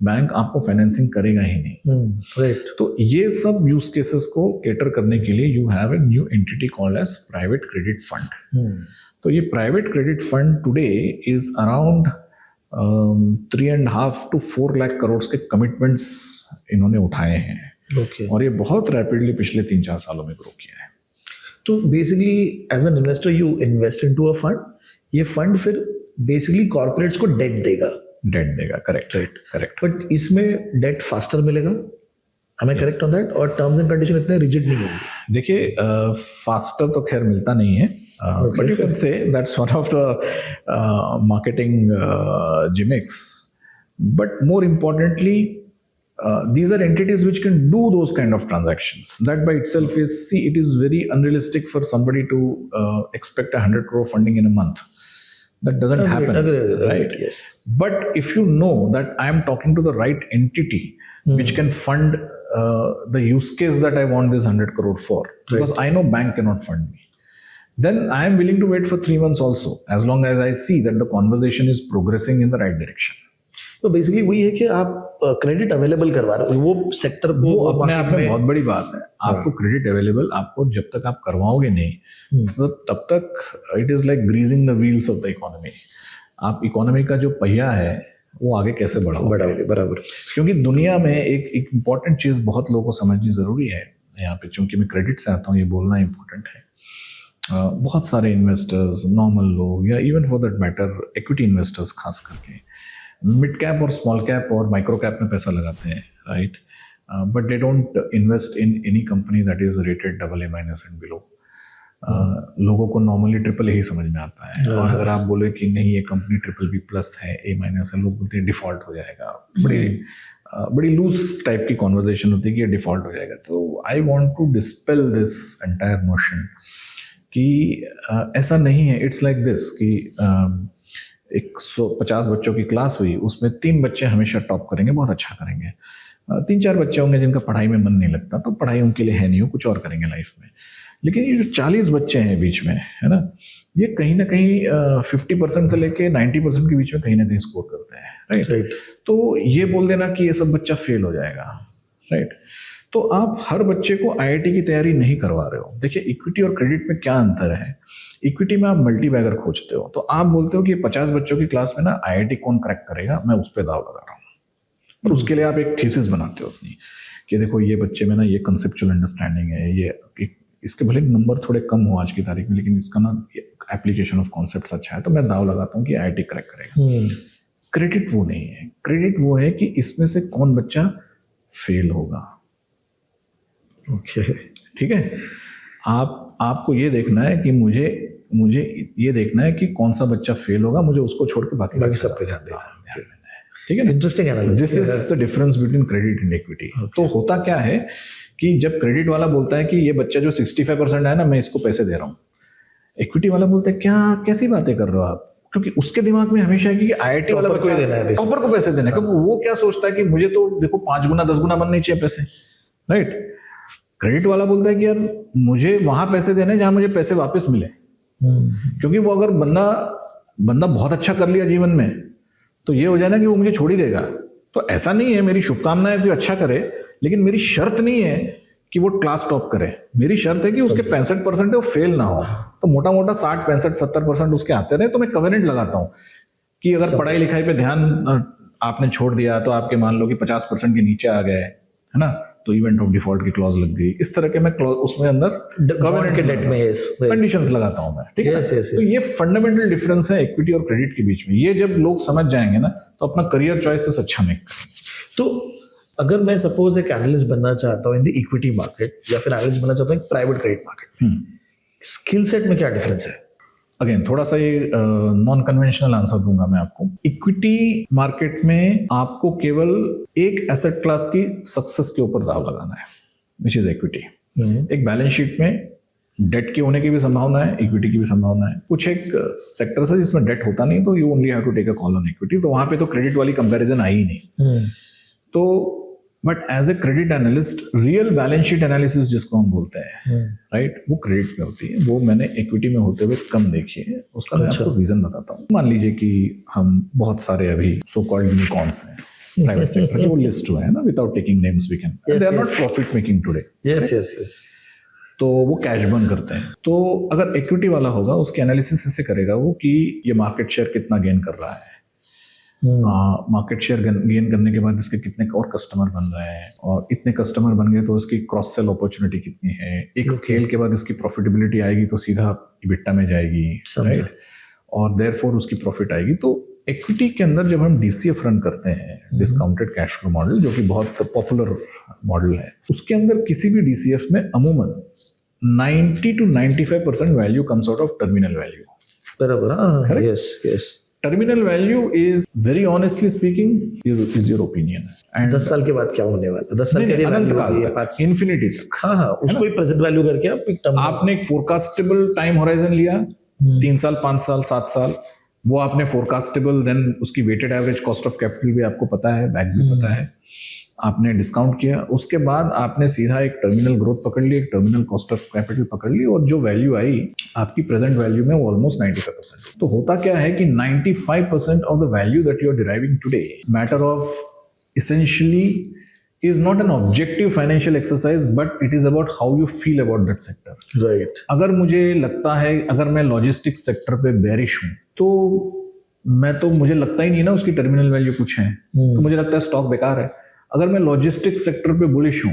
बैंक आपको फाइनेंसिंग करेगा ही नहीं। राइट। तो ये सब यूज केसेस को केटर करने के लिए you have a new entity called as private credit fund. तो ये private credit fund today is around 3.5 to 4 lakh crore के कमिटमेंट्स इन्होंने उठाए हैं ओके। और ये बहुत रैपिडली पिछले 3-4 सालों में ग्रो किया है। तो basically as an investor you invest into a fund, ये फंड फिर बेसिकली कॉर्पोरेट्स को डेट देगा, डेट देगा, करेक्ट करेक्ट। बट इसमें डेट फास्टर मिलेगा, am I correct on that? और टर्म्स एंड कंडीशन इतने रिजिड नहीं होंगे? देखिए फास्टर तो खैर मिलता नहीं है, but you can say that's one of the marketing gimmicks, but more importantly these are entities which can do those kind of transactions. That by itself is, see, it is very unrealistic for somebody to expect 100 crore funding in a month. That doesn't happen, right? Yes. But if you know that I am talking to the right entity which can fund the use case that I want this 100 crore for, because I know bank cannot fund me, then I am willing to wait for 3 months also, as long as I see that the conversation is progressing in the right direction. तो basically वही है कि आप credit available करवा रहे हो, वो sector को वो अपने आप में बहुत बड़ी बात है। आपको क्रेडिट अवेलेबल, आपको जब तक आप करवाओगे नहीं तब तक it is like greasing the wheels of the economy. आप इकोनॉमी का जो पहिया है वो आगे कैसे बढ़ाओगे? बराबर। क्योंकि दुनिया में एक इम्पॉर्टेंट चीज बहुत लोगों को समझनी जरूरी है यहाँ पे, चूंकि मैं क्रेडिट से आता हूँ, ये बोलना इम्पोर्टेंट है। बहुत सारे इन्वेस्टर्स, नॉर्मल लोग या even for that matter equity investors खास करके मिड कैप और स्मॉल कैप और माइक्रो कैप में पैसा लगाते हैं, right? But they don't invest in any company that is rated AA- and below. लोगों को नॉर्मली ट्रिपल ही समझ में आता है, और अगर आप बोले कि नहीं ये कंपनी BBB+ है, A- है, लोग बोलते हैं डिफॉल्ट हो जाएगा। बड़ी लूज टाइप की कॉन्वर्जेशन होती है कि ये डिफॉल्ट हो जाएगा। तो I want to dispel this entire notion कि ऐसा नहीं है। इट्स लाइक दिस कि 150 बच्चों की क्लास हुई, उसमें 3 बच्चे हमेशा टॉप करेंगे, बहुत अच्छा करेंगे। 3-4 बच्चे होंगे जिनका पढ़ाई में मन नहीं लगता, तो पढ़ाई उनके लिए है नहीं, वो कुछ और करेंगे लाइफ में। लेकिन ये जो 40 बच्चे हैं बीच में, है ना, ये कहीं ना कहीं 50% से लेके 90% के बीच में कहीं ना कहीं स्कोर करते हैं, राइट? तो ये बोल देना कि ये सब बच्चा फेल हो जाएगा, राइट? तो आप हर बच्चे को IIT की तैयारी नहीं करवा रहे हो। देखिए इक्विटी और क्रेडिट में क्या अंतर है। इक्विटी में आप मल्टी बैगर खोजते हो, तो आप बोलते हो कि 50 बच्चों की क्लास में ना IIT कौन क्रैक करेगा, मैं उस पर दाव लगा रहा हूँ। और उसके लिए आप एक थीसिस बनाते हो अपनी कि देखो ये बच्चे में ना ये कंसेप्चुअल अंडरस्टैंडिंग है, ये इसके भले नंबर थोड़े कम हो आज की तारीख में, लेकिन इसका ना एप्लीकेशन ऑफ कॉन्सेप्ट अच्छा है, तो मैं दाव लगाता हूँ कि IIT क्रैक करेगा। क्रेडिट वो नहीं है। क्रेडिट वो है कि इसमें से कौन बच्चा फेल होगा। ओके, ठीक है। आपको ये देखना है कि मुझे ये देखना है कि कौन सा बच्चा फेल होगा, मुझे उसको छोड़ के बाकी सब पे ध्यान देना है। ठीक है ना? Interesting analysis. This is the difference between credit and equity. तो होता क्या है कि जब क्रेडिट वाला बोलता है कि ये बच्चा जो 65% है ना, मैं इसको पैसे दे रहा हूँ, इक्विटी वाला बोलता है क्या, कैसी बातें कर रहे हो आप? क्योंकि उसके दिमाग में हमेशा है कि IIT वाला बच्चा टॉपर को पैसे देना है। वो क्या सोचता है कि मुझे तो देखो 5 गुना 10 गुना बनने चाहिए पैसे, राइट? क्रेडिट वाला बोलता है कि यार मुझे वहां पैसे देने जहां मुझे पैसे वापस मिले। क्योंकि वो अगर बंदा बहुत अच्छा कर लिया जीवन में, तो ये हो जाए ना कि वो मुझे छोड़ ही देगा। तो ऐसा नहीं है, मेरी शुभकामनाएं कि अच्छा करे, लेकिन मेरी शर्त नहीं है कि वो क्लास टॉप करे। मेरी शर्त है कि उसके 65% है वो फेल ना हो। तो मोटा मोटा 60, 65, 70% उसके आते रहे। तो मैं कवेनेंट लगाता हूँ कि अगर पढ़ाई लिखाई पे ध्यान आपने छोड़ दिया, तो आपके मान लो कि 50% के नीचे आ गए, है ना, तो इवेंट ऑफ डिफॉल्ट की क्लॉज लग गई। इस तरह के मैं क्लॉज उसमें अंदर कवेनेंट के डेट में कंडीशंस लगाता हूं मैं, ठीक है? तो ये फंडामेंटल डिफरेंस है इक्विटी और क्रेडिट के बीच में। ये जब लोग समझ जाएंगे ना, तो अपना करियर चॉइसेस अच्छा मेक करेंगे। तो अगर मैं सपोज एक एनालिस्ट बनना चाहता हूँ इन द इक्विटी मार्केट, या फिर एनालिस्ट बनना चाहता हूँ private credit market, skill set में क्या डिफरेंस है? अगेन थोड़ा सा ये नॉन कन्वेंशनल आंसर दूंगा मैं आपको। इक्विटी मार्केट में आपको केवल एक एसेट क्लास की सक्सेस के ऊपर दाव लगाना है, विच इज इक्विटी। एक बैलेंस शीट में डेट की होने की भी संभावना है, इक्विटी की भी संभावना है। कुछ एक सेक्टर्स है जिसमें डेट होता नहीं, तो you only have to take a call on equity. तो वहां पे तो क्रेडिट वाली कंपैरिजन आई ही नहीं। तो but as a credit analyst, real balance sheet analysis जिसको हम बोलते हैं, राइट, वो क्रेडिट में होती है। वो मैंने इक्विटी में होते हुए कम देखी है। उसका मैं आपको रीजन बताता हूँ। मान लीजिए कि हम बहुत सारे अभी सो कॉल्ड यूनिकॉर्न्स हैं प्राइवेट सेक्टर के, वो लिस्ट हुए हैं ना, without taking names we can, they are not profit making today. Yes. तो वो कैश बर्न करते हैं। तो अगर इक्विटी वाला होगा, उसकी एनालिसिस ऐसे करेगा वो कि ये मार्केट शेयर कितना गेन कर रहा है, मार्केट शेयर गेन करने के बाद इसके कितने और कस्टमर बन रहे हैं, और इतने कस्टमर बन गए तो इसकी क्रॉस सेल अपॉर्चुनिटी कितनी है, एक स्केल के बाद इसकी प्रॉफिटेबिलिटी आएगी तो सीधा इबिट्टा में जाएगी, राइट, और देयरफॉर उसकी प्रॉफिट आएगी। तो इक्विटी के अंदर जब हम डीसीएफ रन करते हैं, डिस्काउंटेड कैश फ्लो मॉडल, जो कि बहुत पॉपुलर मॉडल है, उसके अंदर किसी भी डीसीएफ में अमूमन 90 to 95% value comes out of terminal value. बराबर, हाँ, yes. Terminal value is very honestly speaking is your opinion. And 10 साल के बाद क्या होने वाला, 10 साल के लिए अनंत वैल्यू काल होगी, तक, 5 इन्फिनिटी तक। हाँ, उसको ही प्रेजेंट वैल्यू करके आप एक टर्म, आपने एक फोरकास्टेबल टाइम होराइजन लिया, 3 साल, 5 साल, 7 साल, वो आपने फोरकास्टेबल, देन उसकी weighted average cost of capital भी आपको पता है, बैक भी पता है, आपने डिस्काउंट किया, उसके बाद आपने सीधा एक टर्मिनल ग्रोथ पकड़ ली, एक टर्मिनल कॉस्ट ऑफ कैपिटल पकड़ ली, और जो वैल्यू आई आपकी प्रेजेंट वैल्यू में वो ऑलमोस्ट 95%। तो होता क्या है कि 95% of the value that you are deriving today matter of essentially is not an objective financial exercise, but it is about how you feel about that sector. Right. अगर मुझे लगता है, अगर मैं लॉजिस्टिक्स सेक्टर पे बेरिश हूं, तो मुझे लगता ही नहीं ना उसकी टर्मिनल वैल्यू कुछ है, तो मुझे लगता है स्टॉक बेकार है। अगर मैं लॉजिस्टिक्स सेक्टर पे बुलिश हूं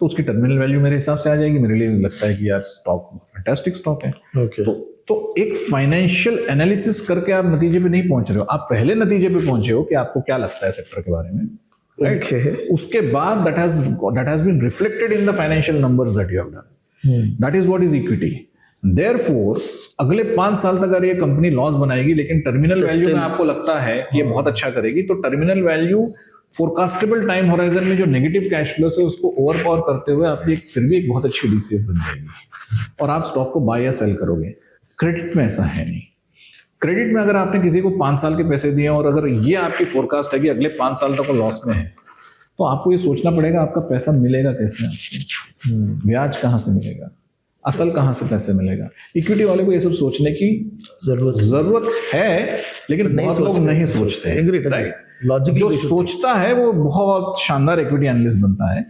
तो उसकी टर्मिनल वैल्यू मेरे हिसाब से आ जाएगी, मेरे लिए लगता है कि यार स्टॉक फैंटास्टिक स्टॉक है। ओके। तो एक फाइनेंशियल एनालिसिस करके आप नतीजे पे नहीं पहुंच रहे हो, आप पहले नतीजे पे पहुंचे हो कि आपको क्या लगता है सेक्टर के बारे में, राइट। उसके बाद that has been reflected in the financial numbers that you have done. That is what is equity. Therefore, अगले 5 साल तक अगर ये कंपनी लॉस बनाएगी लेकिन टर्मिनल वैल्यू में आपको लगता है कि ये बहुत अच्छा करेगी, तो टर्मिनल वैल्यू फोरकास्टेबल टाइम होराइजन में जो नेगेटिव कैश फ्लो से उसको ओवर पावर करते हुए आपकी फिर भी एक बहुत अच्छी डीसीएफ बन जाएगी और आप स्टॉक को बाय या सेल करोगे। क्रेडिट में ऐसा है नहीं। क्रेडिट में अगर आपने किसी को 5 साल के पैसे दिए और अगर ये आपकी फोरकास्ट है कि अगले 5 साल तक वो लॉस में है, तो आपको ये सोचना पड़ेगा आपका पैसा मिलेगा कैसे, आपको ब्याज कहाँ से मिलेगा, असल कहाँ से पैसे मिलेगा। इक्विटी वाले को ये सब सोचने की जरूरत है, लेकिन बहुत लोग नहीं सोचते, राइट। जो सोचता है वो बहुत शानदार इक्विटी एनालिस्ट बनता है,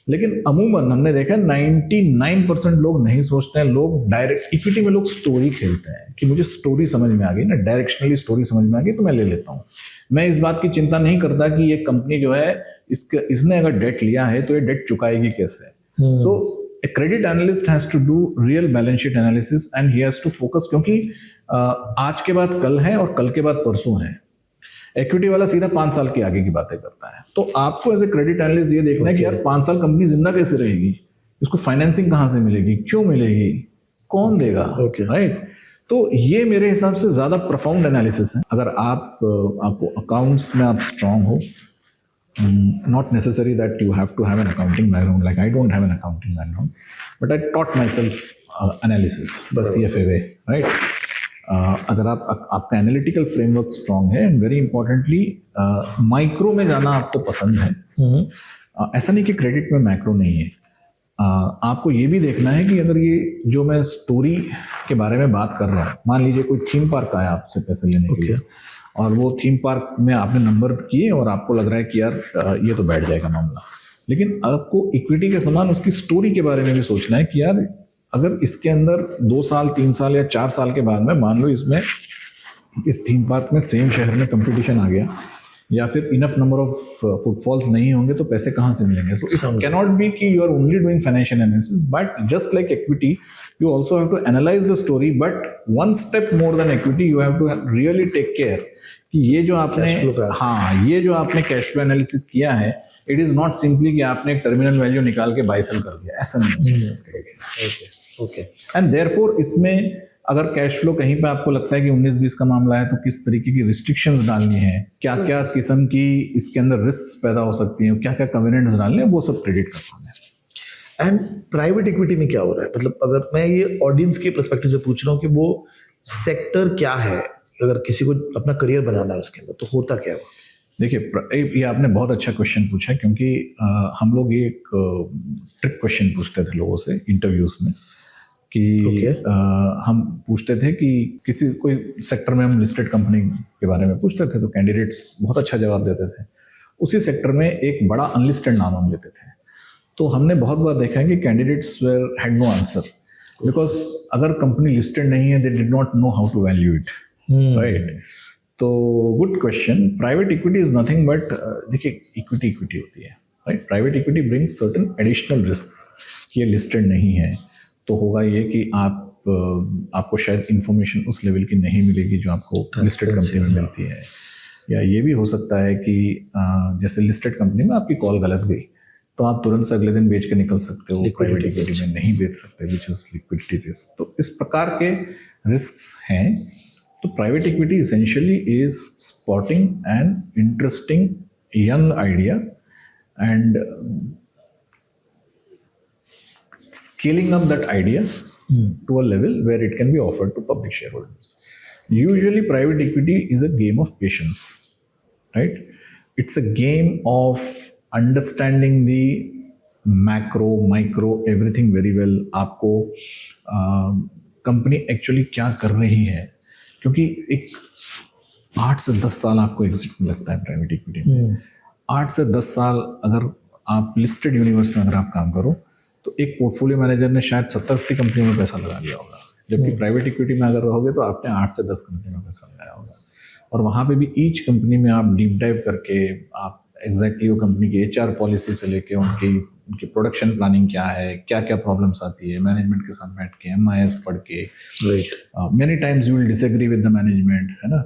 लेकिन अमूमन हमने देखा 99% लोग नहीं सोचते हैं। लोग डायरेक्ट इक्विटी में लोग स्टोरी खेलते हैं कि मुझे स्टोरी समझ में आ गई ना, डायरेक्शनली स्टोरी समझ में आ गई तो मैं ले लेता हूँ। मैं इस बात की चिंता नहीं करता कि ये कंपनी जो है इसने अगर डेट लिया है तो ये डेट चुकाएगी कैसे। तो a credit analyst has to do real balance sheet analysis and he has to focus, क्योंकि आज के बाद कल है और कल के बाद परसों है। इक्विटी वाला सीधा 5 साल के आगे की बातें करता है। तो आपको एज ए क्रेडिट एनालिस्ट ये देखना है कि यार 5 साल कंपनी जिंदा कैसे रहेगी, इसको फाइनेंसिंग कहाँ से मिलेगी, क्यों मिलेगी, कौन देगा, राइट। तो ये मेरे हिसाब से ज्यादा प्रोफाउंड एनालिसिस है। अगर आपको अकाउंट्स में आप स्ट्रांग हो, not necessary that you have to have an accounting background, like I don't have an accounting background, but I taught myself analysis the CFA way, right. अगर आपका एनालिटिकल फ्रेमवर्क स्ट्रांग है and very importantly micro में जाना आपको पसंद है, ऐसा नहीं कि क्रेडिट में मैक्रो नहीं है। आपको ये भी देखना है कि अगर ये जो मैं स्टोरी के बारे में बात कर रहा हूँ, मान लीजिए कोई थीम पार्क आया आपसे पैसे लेने के लिए और वो थीम पार्क में आपने नंबर किए और आपको लग रहा है कि यार ये तो बैठ जाएगा मामला, लेकिन आपको इक्विटी के समान उसकी स्टोरी के बारे में भी सोचना है कि यार अगर इसके अंदर 2 साल 3 साल या 4 साल के बाद में मान लो इसमें इस थीम पार्क में सेम शहर में कंपटीशन आ गया या फिर इनफ नंबर ऑफ फुटफॉल्स नहीं होंगे तो पैसे कहाँ से मिलेंगे। तो इट कैनॉट बी कि you are only doing financial analysis, but just like equity you also have to analyze the story, but one step more than equity, you have to really take care कि ये जो आपने cash flow analysis किया है, it is not simply कि आपने एक terminal value निकाल के बाय सेल कर दिया, ऐसा नहीं है। ओके। एंड देयरफॉर इसमें अगर कैश फ्लो कहीं पे आपको लगता है कि 19-20 का मामला है तो किस तरीके की रिस्ट्रिक्शंस डालनी है, क्या क्या किस्म की इसके अंदर रिस्क पैदा हो सकती हैं, क्या क्या कवेनेंट्स डालने हैं, वो सब क्रेडिट का काम है। एंड प्राइवेट इक्विटी में क्या हो रहा है, मतलब अगर मैं ये ऑडियंस के पर्सपेक्टिव से पूछ रहा हूँ कि वो सेक्टर क्या है, अगर किसी को अपना करियर बनाना है उसके अंदर, तो होता क्या है? देखिए, ये आपने बहुत अच्छा क्वेश्चन पूछा, क्योंकि हम लोग ये एक ट्रिक क्वेश्चन पूछते थे लोगों से इंटरव्यूज में कि हम पूछते थे कि कोई सेक्टर में हम लिस्टेड कंपनी के बारे में पूछते थे तो कैंडिडेट्स बहुत अच्छा जवाब देते थे। उसी सेक्टर में एक बड़ा अनलिस्टेड नाम हम लेते थे, तो हमने बहुत बार देखा है कि candidates had no answer, because अगर कंपनी लिस्टेड नहीं है they did not know how to value it, right. तो good question. Private equity is nothing but, देखिए इक्विटी इक्विटी होती है, right. Private equity brings certain additional risks. ये listed नहीं है तो होगा ये कि आपको शायद इंफॉर्मेशन उस लेवल की नहीं मिलेगी जो आपको लिस्टेड कंपनी में मिलती है. या ये भी हो सकता है कि जैसे लिस्टेड कंपनी में आपकी कॉल गलत गई तो आप तुरंत से अगले दिन बेच के निकल सकते हो. प्राइवेट इक्विटी में नहीं बेच सकते, विच इज लिक्विडिटी रिस्क. तो इस प्रकार के रिस्क्स हैं. तो private equity essentially is spotting an interesting young idea and scaling up that idea to a level where it can be offered to public shareholders. Usually, private equity is a game of patience, right? It's a game of understanding the macro, micro, everything very well. आपको company actually क्या कर रही है, क्योंकि एक 8 से 10 साल आपको एग्जिट में लगता है प्राइवेट इक्विटी में. 8 से 10 साल अगर आप लिस्टेड यूनिवर्स में अगर आप काम करो तो एक पोर्टफोलियो मैनेजर ने शायद 70-80 कंपनियों में पैसा लगा लिया होगा, जबकि प्राइवेट इक्विटी में अगर रहोगे तो आपने 8 से 10 कंपनी में पैसा लगाया होगा. और वहाँ पे भी ईच कंपनी में आप डीप डाइव करके आप एग्जैक्टली वो कंपनी की HR पॉलिसी से लेके उनकी प्रोडक्शन प्लानिंग क्या है, क्या क्या प्रॉब्लम्स आती है, मैनेजमेंट के साथ बैठ के MIS पढ़ के. Many times you will disagree with the management, है ना.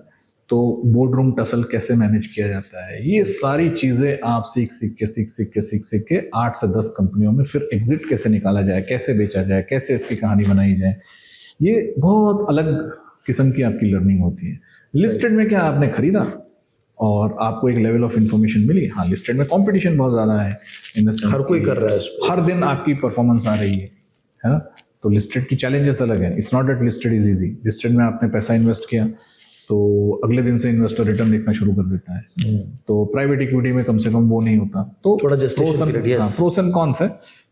तो बोर्ड रूम टसल कैसे मैनेज किया जाता है, ये सारी चीज़ें आप सीख के 8 से 10 कंपनियों में फिर एग्जिट कैसे निकाला जाए, कैसे बेचा जाए, कैसे इसकी कहानी बनाई जाए, ये बहुत अलग किस्म की आपकी लर्निंग होती है. लिस्टेड में क्या आपने खरीदा और आपको एक लेवल ऑफ इंफॉर्मेशन मिली. हाँ, लिस्टेड में कंपटीशन बहुत ज़्यादा है, इन द सेंस हर कोई कर रहा है, हर दिन आपकी परफॉर्मेंस आ रही है ना. तो लिस्टेड की चैलेंजेस अलग है. It's not that listed is easy. Listed में आपने पैसा इन्वेस्ट किया तो अगले दिन से इन्वेस्टर रिटर्न देखना शुरू कर देता है. तो प्राइवेट इक्विटी में कम से कम वो नहीं होता. तो थोड़ा प्रोस एंड कॉन्स है.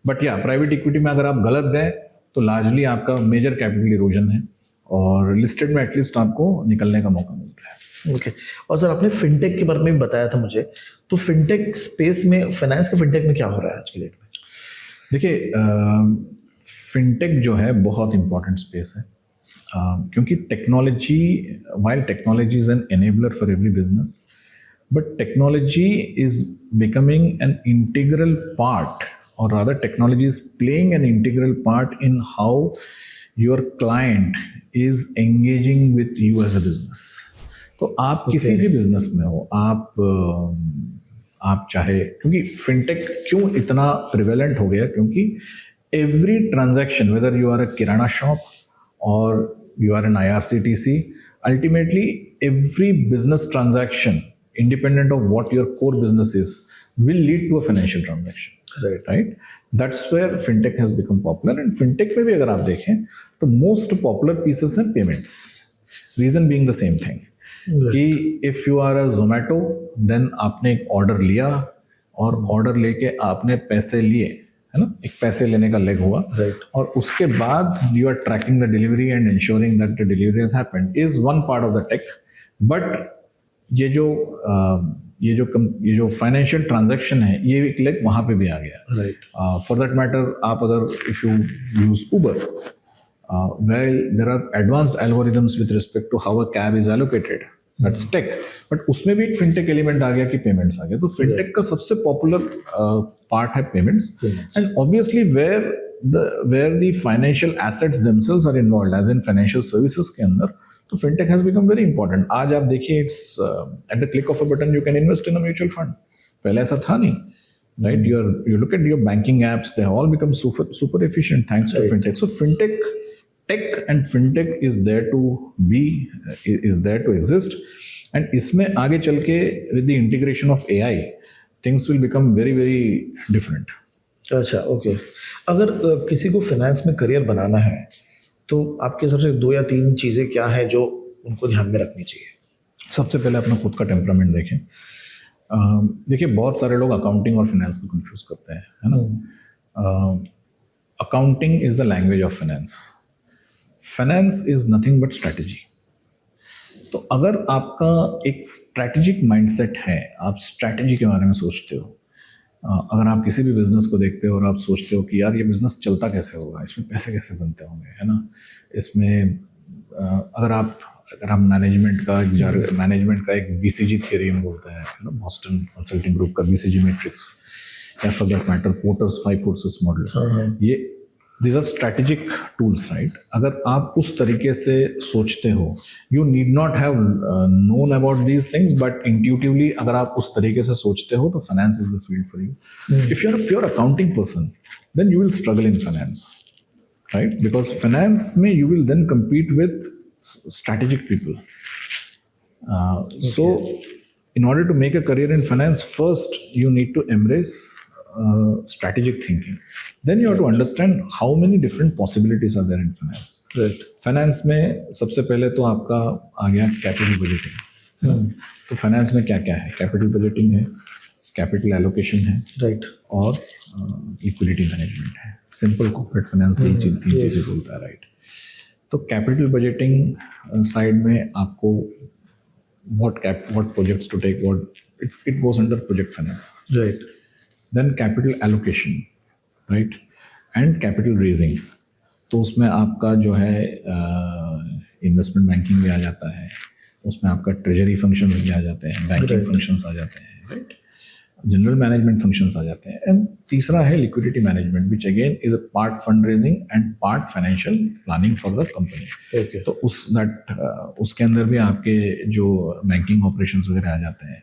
बट या प्राइवेट इक्विटी में अगर आप गलत गए तो लार्जली आपका मेजर कैपिटल इरोजन है, और लिस्टेड में एटलीस्ट आपको निकलने का मौका मिलता है. ओके. और सर आपने फिनटेक के बारे में भी बताया था मुझे, तो फिनटेक स्पेस में, फाइनेंस का फिनटेक में क्या हो रहा है आज की डेट में? देखिए, फिनटेक जो है बहुत इंपॉर्टेंट स्पेस है, क्योंकि technology, while technology is an enabler for every business, but technology is becoming an integral part, और rather technology is playing an integral part in how your client is engaging with you as a business. तो आप किसी भी business में हो, आप चाहे, क्योंकि फिनटेक क्यों इतना प्रिवेलेंट हो गया, क्योंकि every transaction, whether you are a kirana shop और you are an IRCTC, ultimately every business transaction, independent of what your core business is, will lead to a financial transaction. Right. That's where fintech has become popular. And fintech में भी अगर आप देखें तो most popular pieces हैं payments. Reason being the same thing कि if you are a Zomato, then आपने एक ऑर्डर लिया और ऑर्डर लेके आपने पैसे लिए, है ना, एक पैसे लेने का लेग हुआ. और उसके बाद you are tracking the delivery and ensuring that the delivery has happened is one part of the take. But ये जो फाइनेंशियल ट्रांजैक्शन है, ये एक लेग वहाँ पे भी आ गया. राइट. फॉर दैट मैटर, आप अगर if you use Uber, well, there are advanced algorithms with respect to how a cab is allocated. That's tech. But उसमें भी एक fintech element आ गया कि payments आ गया. तो fintech का सबसे popular part है payments. And obviously where the financial assets themselves are involved, as in financial services के अंदर, तो fintech has become very important. आज आप देखिए, it's at the click of a button you can invest in a mutual fund. पहले ऐसा था नहीं. Right? You look at your banking apps, they have all become super efficient thanks to fintech. So tech and fintech is there to exist, and इसमें आगे चल के with the integration of AI, things will become very very different. अच्छा, okay. अगर किसी को finance में career बनाना है तो आपके हिसाब से 2 या 3 चीज़ें क्या है जो उनको ध्यान में रखनी चाहिए? सबसे पहले अपना खुद का टेम्परामेंट देखें. देखिए, बहुत सारे लोग अकाउंटिंग और फाइनेंस को कंफ्यूज करते हैं, है ना. Accounting is the language of finance. Finance is nothing but strategy. तो अगर आपका एक स्ट्रैटेजिक माइंडसेट है, आप स्ट्रैटेजी के बारे में सोचते हो, अगर आप किसी भी बिजनेस को देखते हो और आप सोचते हो कि यार ये बिजनेस चलता कैसे होगा, इसमें पैसे कैसे बनते होंगे, है ना, इसमें अगर आप अगर हम मैनेजमेंट का एक बीसीजी थ्योरी हम बोलते हैं ना, बॉस्टन कंसल्टिंग ग्रुप का बीसीजी मैट्रिक्स, या for that matter porters 5 forces model, ये these are strategic tools, right? अगर आप उस तरीके से सोचते हो, you need not have known about these things, but intuitively अगर आप उस तरीके से सोचते हो तो finance is the field for you. If you're a pure accounting person, then you will struggle in finance, right? Because finance में you will then compete with strategic people. So in order to make a career in finance, first you need to embrace strategic thinking. Then you have to understand how many different possibilities are there in finance. Right. Finance में सबसे पहले तो आपका आ गया capital budgeting. तो finance में क्या क्या है? कैपिटल बजटिंग है, कैपिटल एलोकेशन है, Right. और लिक्विडिटी मैनेजमेंट है. सिंपल कॉर्पोरेट फाइनेंस यही तीन चीजें बोलता है, राइट? तो कैपिटल बजटिंग साइड में आपको what projects to take, it goes under project finance. Right. Then capital allocation, right? And capital raising. तो उसमें आपका जो है इन्वेस्टमेंट बैंकिंग भी आ जाता है, उसमें आपका ट्रेजरी फंक्शंस भी आ जाते हैं, बैंकिंग फंक्शंस आ जाते हैं, राइट? जनरल मैनेजमेंट फंक्शंस आ जाते हैं. एंड तीसरा है liquidity management, which again is a part fund raising and part financial planning for the company. Okay. तो उसके अंदर भी आपके जो बैंकिंग ऑपरेशंस वगैरह आ जाते हैं.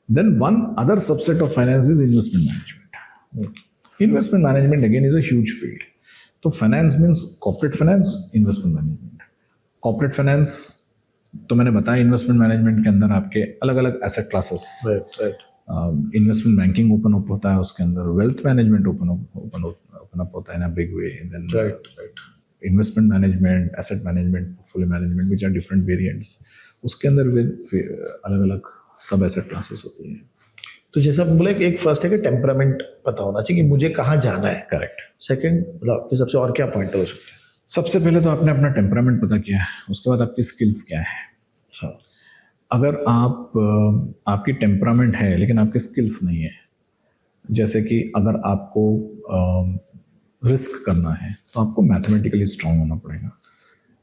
Then one other subset of finance is investment management. Investment management again is a huge field. So finance means corporate finance, investment management. Corporate finance तो मैंने बताया, इन्वेस्टमेंट मैनेजमेंट के अंदर आपके अलग अलग asset classes, Right. Investment banking open up होता है, उसके अंदर वेल्थ मैनेजमेंट ओपन अप होता है in a big way. Then Right. Investment management, asset management, portfolio management, which are different variants. उसके अंदर अलग अलग सब एसेट क्लासेस होती हैं. तो जैसा आपने बोला कि एक फर्स्ट है कि टेम्परामेंट पता होना चाहिए कि मुझे कहाँ जाना है. करेक्ट. सेकंड, मतलब आपके सबसे और क्या पॉइंट हो सकते हैं? सबसे पहले तो आपने अपना टेम्परामेंट पता किया है, उसके बाद आपकी स्किल्स क्या है. हाँ. अगर आपकी टेम्परामेंट है लेकिन आपके स्किल्स नहीं है, जैसे कि अगर आपको रिस्क करना है तो आपको मैथमेटिकली स्ट्रांग होना पड़ेगा.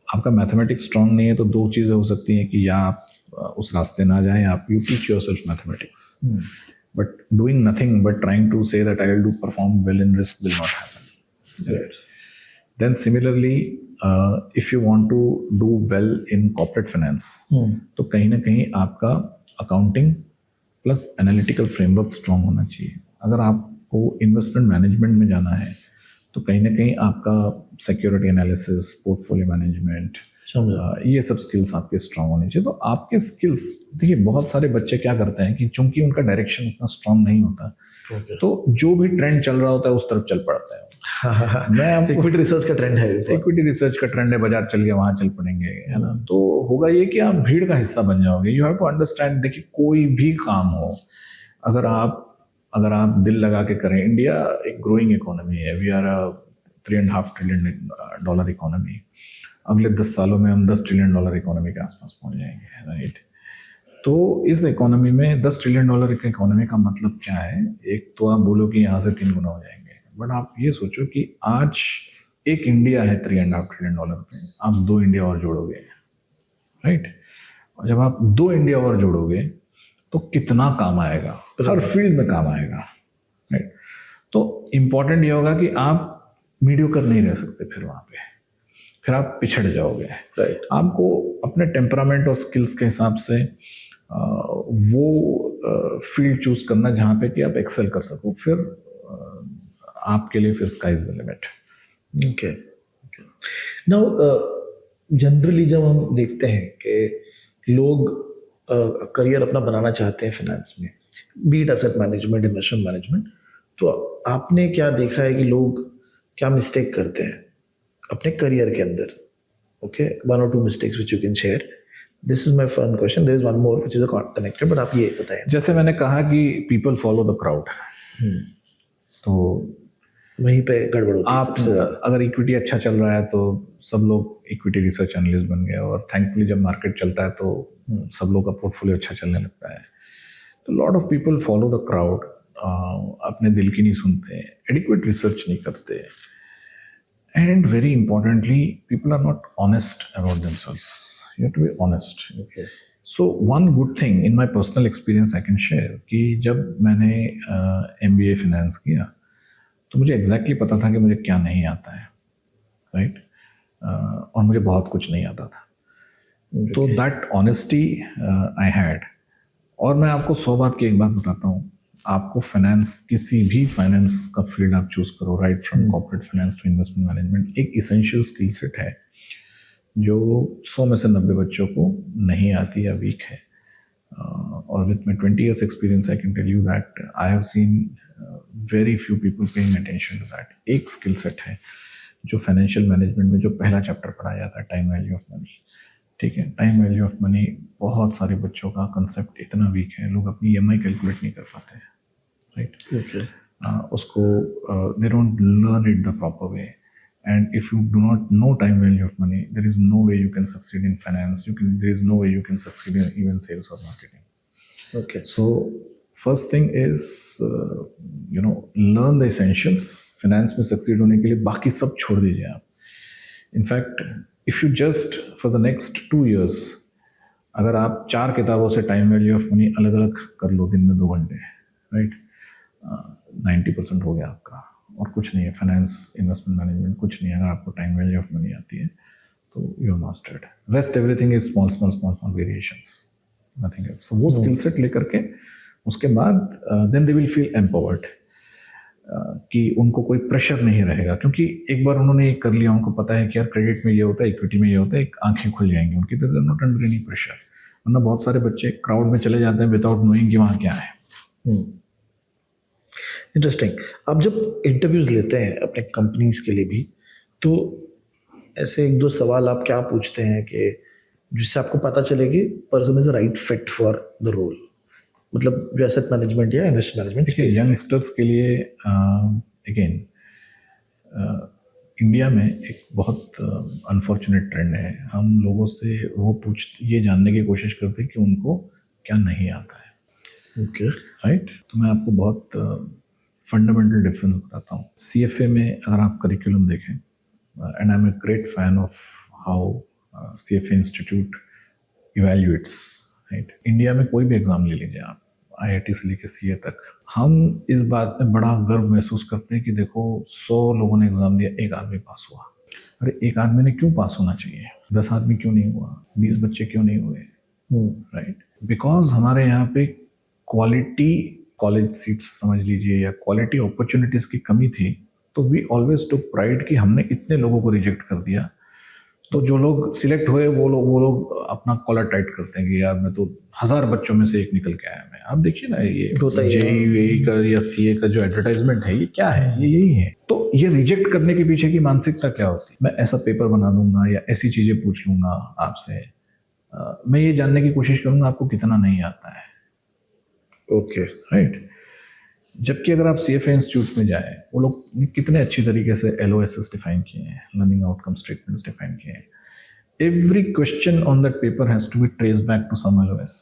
आपका मैथमेटिक्स स्ट्रांग नहीं है तो दो चीज़ें हो सकती हैं कि या आप उस रास्ते ना जाएं, आप you teach yourself mathematics, but doing nothing but trying to say that I will do perform well in risk will not happen. Then similarly, if you want to do well in corporate finance, तो कहीं ना कहीं आपका accounting plus analytical framework strong होना चाहिए. अगर आपको investment management में जाना है तो कहीं ना कहीं आपका सिक्योरिटी एनालिसिस, पोर्टफोलियो मैनेजमेंट, ये सब स्किल्स आपके स्ट्रांग होने चाहिए. तो आपके स्किल्स, देखिए बहुत सारे बच्चे क्या करते हैं कि चूंकि उनका डायरेक्शन उतना स्ट्रांग नहीं होता, तो जो भी ट्रेंड चल रहा होता है उस तरफ चल पड़ता है. मैं आपको इक्विटी रिसर्च का ट्रेंड है. इक्विटी रिसर्च का ट्रेंड है, बाजार चल गया वहां चल पड़ेंगे, है ना. तो होगा ये कि आप भीड़ का हिस्सा बन जाओगे. यू हैव टू अंडरस्टैंड, देखिए कोई भी काम हो, अगर आप दिल लगा के करें. इंडिया एक ग्रोइंग इकोनॉमी है. We are a $3.5 trillion economy. अगले 10 सालों में हम $10 ट्रिलियन इकोनॉमी के आसपास पहुंच जाएंगे, राइट. तो इस इकोनॉमी में $10 ट्रिलियन की इकोनॉमी का मतलब क्या है? एक तो आप बोलो कि यहाँ से 3 गुना हो जाएंगे, बट आप ये सोचो कि आज एक इंडिया है $3.5 ट्रिलियन पे, आप 2 इंडिया और जोड़ोगे, राइट. और जब आप 2 इंडिया और जोड़ोगे तो कितना काम आएगा, हर फील्ड में काम आएगा, राइट. तो इम्पॉर्टेंट ये होगा कि आप मीडियोकर नहीं रह सकते, फिर आप पिछड़ जाओगे, राइट. आपको अपने टेम्परामेंट और स्किल्स के हिसाब से वो फील्ड चूज करना जहाँ पे कि आप एक्सेल कर सको. फिर आपके लिए फिर sky is the limit. Okay. Now generally जब हम देखते हैं कि लोग करियर अपना बनाना चाहते हैं फाइनेंस में, be it asset management, investment management, तो आपने क्या देखा है कि लोग क्या मिस्टेक करते हैं अपने करियर के अंदर? Okay, 1 or 2 mistakes which you can share. This is my fun question. There is one more which is connected, but आप ये बताएं. जैसे मैंने कहा कि पीपल फॉलो द क्राउड, तो वहीं पे गड़बड़ होती है आप सबसे ज्यादा. अगर इक्विटी अच्छा चल रहा है तो सब लोग इक्विटी रिसर्च एनालिस्ट बन गए, और थैंकफुली जब मार्केट चलता है तो सब लोग का पोर्टफोलियो अच्छा चलने लगता है. तो lot of people follow the crowd, अपने दिल की नहीं सुनते, एडिक्वेट रिसर्च नहीं करते, and very importantly people are not honest about themselves. You have to be honest. Okay. So one good thing in my personal experience I can share कि जब मैंने MBA finance किया तो मुझे exactly पता था कि मुझे क्या नहीं आता है, right? और मुझे बहुत कुछ नहीं आता था. तो that honesty I had. और मैं आपको 100 बात की एक बात बताता हूँ. आपको फाइनेंस, किसी भी फाइनेंस का फील्ड आप चूज करो, right from corporate finance to investment management, एक इसेंशियल स्किल सेट है जो 100 में से 90 बच्चों को नहीं आती या वीक है. और with my 20 years experience I can tell you that I have seen very few people paying attention to that. एक स्किल सेट है जो फाइनेंशियल मैनेजमेंट में जो पहला चैप्टर पढ़ाया जाता है, टाइम वैल्यू ऑफ मनी. ठीक है, टाइम वैल्यू ऑफ मनी बहुत सारे बच्चों का कंसेप्ट इतना वीक है, लोग अपनी EMI कैलकुलेट नहीं कर पाते हैं, राइट. उसको they don't learn it the proper way. And if you do not know time value of money, there is no way you can succeed in finance. There is no way you can succeed in even sales or marketing. Okay. So first thing is, learn the essentials. Finance में succeed होने के लिए बाकी सब छोड़ दीजिए आप. In fact, if you just for the next 2 years, अगर आप 4 किताबों से time value of money अलग अलग कर लो दिन में 2 घंटे, right? 90% हो गया आपका. और कुछ नहीं है, फाइनेंस इन्वेस्टमेंट मैनेजमेंट कुछ नहीं है. अगर आपको टाइम वैल्यू ऑफ मनी आती है तो you are mastered. Rest everything is small small small small variations, nothing else. वो स्किल सेट लेकर के उसके बाद then they will feel empowered कि उनको कोई प्रेशर नहीं रहेगा, क्योंकि एक बार उन्होंने ये कर लिया, उनको पता है कि यार क्रेडिट में ये होता है, इक्विटी में ये होता है, एक आंखें खुल जाएंगी उनकी. तो नॉट अंडर एनी प्रेशर. वरना बहुत सारे बच्चे क्राउड में चले जाते हैं विदाउट नोइंग कि वहाँ क्या है. इंटरेस्टिंग. आप जब इंटरव्यूज लेते हैं अपने कंपनीज के लिए भी, तो ऐसे 1-2 सवाल आप क्या पूछते हैं कि जिससे आपको पता चले कि person is right fit for the role, मतलब जो एसेट मैनेजमेंट या इन्वेस्टमेंट मैनेजमेंट स्पेस. यंगस्टर्स के लिए अगेन इंडिया में एक बहुत अनफॉर्चुनेट ट्रेंड है. हम लोगों से ये जानने की कोशिश करते हैं कि उनको क्या नहीं आता है. Okay, right. तो मैं आपको बहुत फंडामेंटल डिफरेंस बताता हूँ. CFA में अगर आप करिकुलम देखें, and I am a great fan of how CFA institute evaluates, right. India में कोई भी एग्जाम ले लीजिए आप, IIT से लेकर CA तक, हम इस बात में बड़ा गर्व महसूस करते हैं कि देखो 100 लोगों ने एग्जाम दिया, एक आदमी पास हुआ. अरे एक आदमी ने क्यों पास होना चाहिए? 10 आदमी क्यों नहीं हुआ? 20 बच्चे क्यों नहीं हुए? राइट. बिकॉज हमारे यहाँ पे क्वालिटी कॉलेज सीट्स समझ लीजिए या क्वालिटी अपॉर्चुनिटीज की कमी थी. तो वी ऑलवेज टुक प्राइड कि हमने इतने लोगों को रिजेक्ट कर दिया. तो जो लोग सिलेक्ट हुए वो लोग अपना कॉलर टाइट करते हैं कि यार मैं तो 1000 बच्चों में से एक निकल के आया. मैं आप देखिए ना, ये JEE का या CA का जो एडवर्टाइजमेंट है, ये क्या है? ये यही है. तो ये रिजेक्ट करने के पीछे की मानसिकता क्या होती है? मैं ऐसा पेपर बना दूंगा या ऐसी चीजें पूछ लूंगा आपसे, मैं ये जानने की कोशिश करूंगा आपको कितना नहीं आता है. Okay, right. जबकि अगर आप CFA इंस्टीट्यूट में जाए, वो लोग कितने अच्छी तरीके से LOSs डिफाइन किए हैं, लर्निंग आउटकम स्टेटमेंट्स डिफाइन किए हैं. Every question on that paper has to be trace back to some LOS.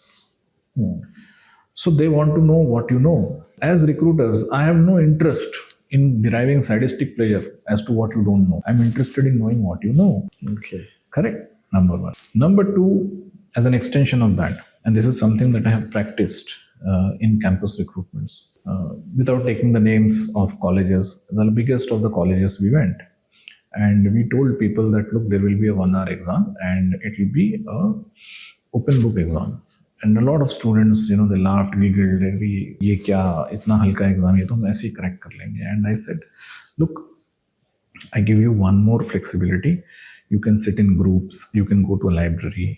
So they want to know what you know. As recruiters, I have no interest in deriving sadistic pleasure as to what you don't know. I'm interested in knowing what you know. Okay. Correct. Number 1. Number 2, as an extension of that, and this is something that I have practiced in campus recruitments, without taking the names of colleges, the biggest of the colleges we went, and we told people that look, there will be a 1-hour exam and it will be a open book exam. And a lot of students, they laughed, giggled, ये क्या इतना हल्का exam, ये तो हम ऐसे ही crack कर लेंगे. And I said, look, I give you one more flexibility. You can sit in groups, you can go to a library,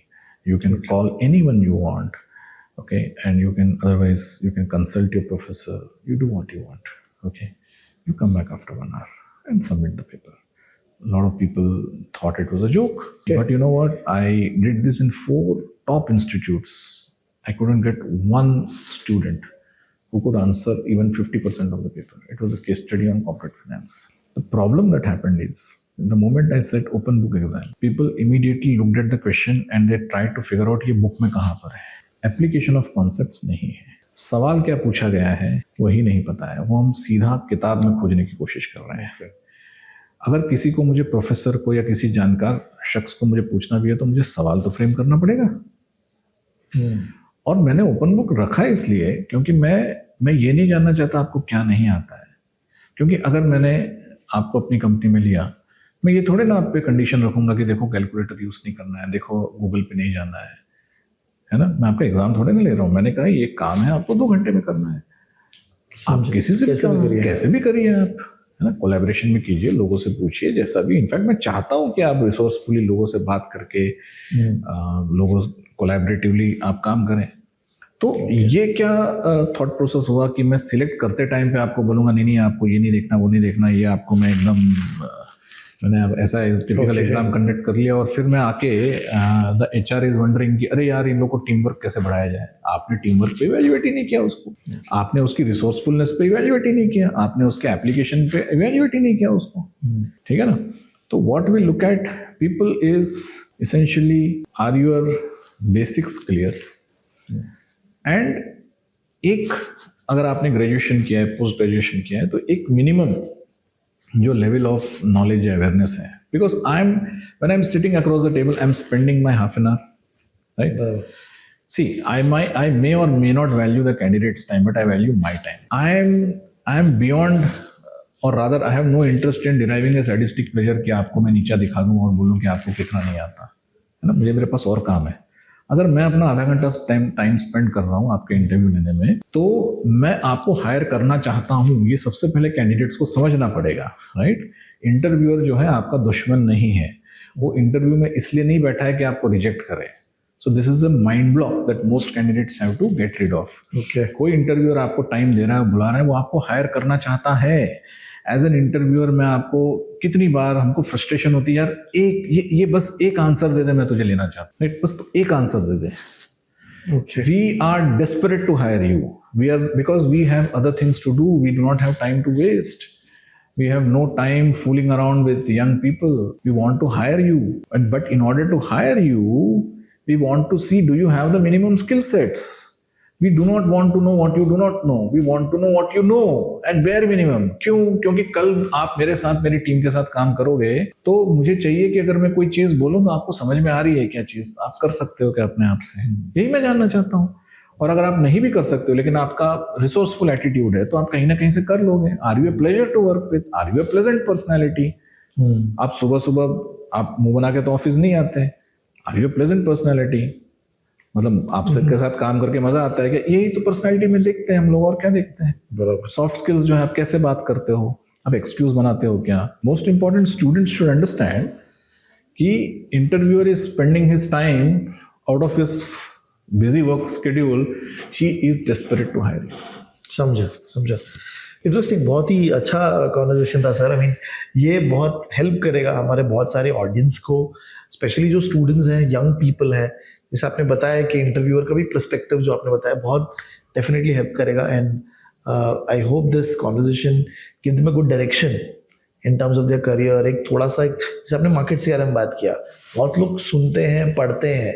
you can call anyone you want. Okay, and you can consult your professor. You do what you want. Okay, you come back after 1 hour and submit the paper. A lot of people thought it was a joke, but you know what? I did this in 4 top institutes. I couldn't get one student who could answer even 50% of the paper. It was a case study on corporate finance. The problem that happened is, the moment I said open book exam, people immediately looked at the question and they tried to figure out ये book में कहाँ पर है. Application of concepts नहीं है. सवाल क्या पूछा गया है वही नहीं पता है, वो हम सीधा किताब में खोजने की कोशिश कर रहे हैं. अगर किसी को, मुझे प्रोफेसर को या किसी जानकार शख्स को मुझे पूछना भी है तो मुझे सवाल तो फ्रेम करना पड़ेगा। और मैंने ओपन बुक रखा है इसलिए क्योंकि मैं ये नहीं जानना चाहता आपको क्या नहीं आता है। क्योंकि अगर मैंने आपको अपनी कंपनी में लिया, मैं ये थोड़े ना आप पे कंडीशन रखूंगा कि देखो कैलकुलेटर यूज नहीं करना है, देखो गूगल पे नहीं जाना है ना। मैं आपका एग्जाम थोड़े ना ले रहा हूँ। मैंने कहा ये काम है, आपको 2 घंटे में करना है। आप किसी से कैसे भी करिए आप, है ना। कोलैबोरेशन में कीजिए, लोगों से पूछिए, जैसा भी। इनफैक्ट मैं चाहता हूँ कि आप रिसोर्सफुली लोगों से बात करके लोगों कोलैबोरेटिवली आप काम करें। तो ये क्या थॉट प्रोसेस हुआ कि मैं सिलेक्ट करते टाइम पे आपको बोलूंगा नहीं नहीं आपको ये नहीं देखना, वो नहीं देखना, ये आपको मैं एकदम मैंने अब ऐसा टिपिकल एग्जाम कंडक्ट कर लिया और फिर मैं आके द HR इज वंडरिंग कि अरे यार इन लोग को टीम वर्क कैसे बढ़ाया जाए। आपने टीम वर्क पे इवैल्यूएट ही नहीं किया उसको, आपने उसकी रिसोर्सफुलनेस पे इवैल्यूएट ही नहीं किया, आपने उसके एप्लीकेशन पे इवैल्यूएट ही नहीं किया उसको। ठीक है ना। तो what we look at people is essentially are your basics clear, and एक अगर आपने ग्रेजुएशन किया है, पोस्ट ग्रेजुएशन किया है, तो एक मिनिमम जो लेवल ऑफ नॉलेज या अवेयरनेस है। Because when I am sitting across the table, I am spending my half an hour, right. See I may or may not value the candidate's time, but I value my time. I am beyond, or rather I have no interest in deriving a sadistic pleasure कि आपको मैं नीचा दिखा दूं और बोलूं कि आपको कितना नहीं आता, है ना। मुझे, मेरे पास और काम है। अगर मैं अपना आधा घंटा टाइम स्पेंड कर रहा हूँ आपके इंटरव्यू लेने में, तो मैं आपको हायर करना चाहता हूँ, ये सबसे पहले कैंडिडेट्स को समझना पड़ेगा, राइट। इंटरव्यूअर जो है आपका दुश्मन नहीं है, वो इंटरव्यू में इसलिए नहीं बैठा है कि आपको रिजेक्ट करे। So this is a mind block that most candidates have to get rid of. कोई इंटरव्यूअर आपको टाइम दे रहा है, बुला रहा है, वो आपको हायर करना चाहता है। एज एन इंटरव्यूअर में आपको कितनी बार हमको फ्रस्ट्रेशन होती है, यार एक ये बस एक आंसर दे दे, मैं तुझे लेना चाहता हूँ, बस तो एक answer they they. We are desperate to hire you. Because we have other things to do. We do not have time to waste. We have no time fooling around with young people. We want to hire you. But in order to hire you, we want to see, do you have the minimum skill sets? We do not want to know what you do not know. We want to know what you know at bare minimum. क्यों? क्योंकि कल आप मेरे साथ, मेरी team के साथ काम करोगे, तो मुझे चाहिए कि अगर मैं कोई चीज बोलूं तो आपको समझ में आ रही है क्या चीज, आप कर सकते हो क्या अपने आप से, यही मैं जानना चाहता हूँ। और अगर आप नहीं भी कर सकते हो लेकिन आपका रिसोर्सफुल एटीट्यूड है, तो आप कहीं ना कहीं से कर लोगे। Are you a pleasure to work with, are you a pleasant personality. आप सुबह सुबह आप मुंह बना के तो ऑफिस नहीं आते, are you a pleasant personality. मतलब आप सबके साथ काम करके मजा आता है कि यही तो पर्सनालिटी में देखते हैं हम लोग, और क्या देखते हैं। बराबर। सॉफ्ट स्किल्स जो है, आप कैसे बात करते हो, आप एक्सक्यूज बनाते हो क्या। Most important, students should understand कि interviewer is spending his time out of his busy work schedule, he is desperate to hire you. समझा। इंटरेस्टिंग, बहुत ही अच्छा कॉन्वर्सेशन था सर। आई मीन ये बहुत हेल्प करेगा हमारे बहुत सारे ऑडियंस को, स्पेशली जो स्टूडेंट्स हैं, यंग पीपल हैं। जैसे आपने बताया कि इंटरव्यूअर का भी पर्सपेक्टिव जो आपने बताया बहुत डेफिनेटली हेल्प करेगा। And I hope this conversation give them a good direction in terms of their career. एक थोड़ा सा, जैसे आपने मार्केट से में बात किया, बहुत लोग सुनते हैं, पढ़ते हैं,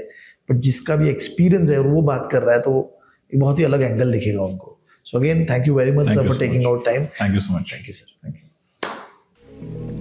बट जिसका भी एक्सपीरियंस है और वो बात कर रहा है, तो एक बहुत ही अलग एंगल दिखेगा उनको। So again thank you very much sir for taking out time. Thank you so much. Thank you sir. Thank you.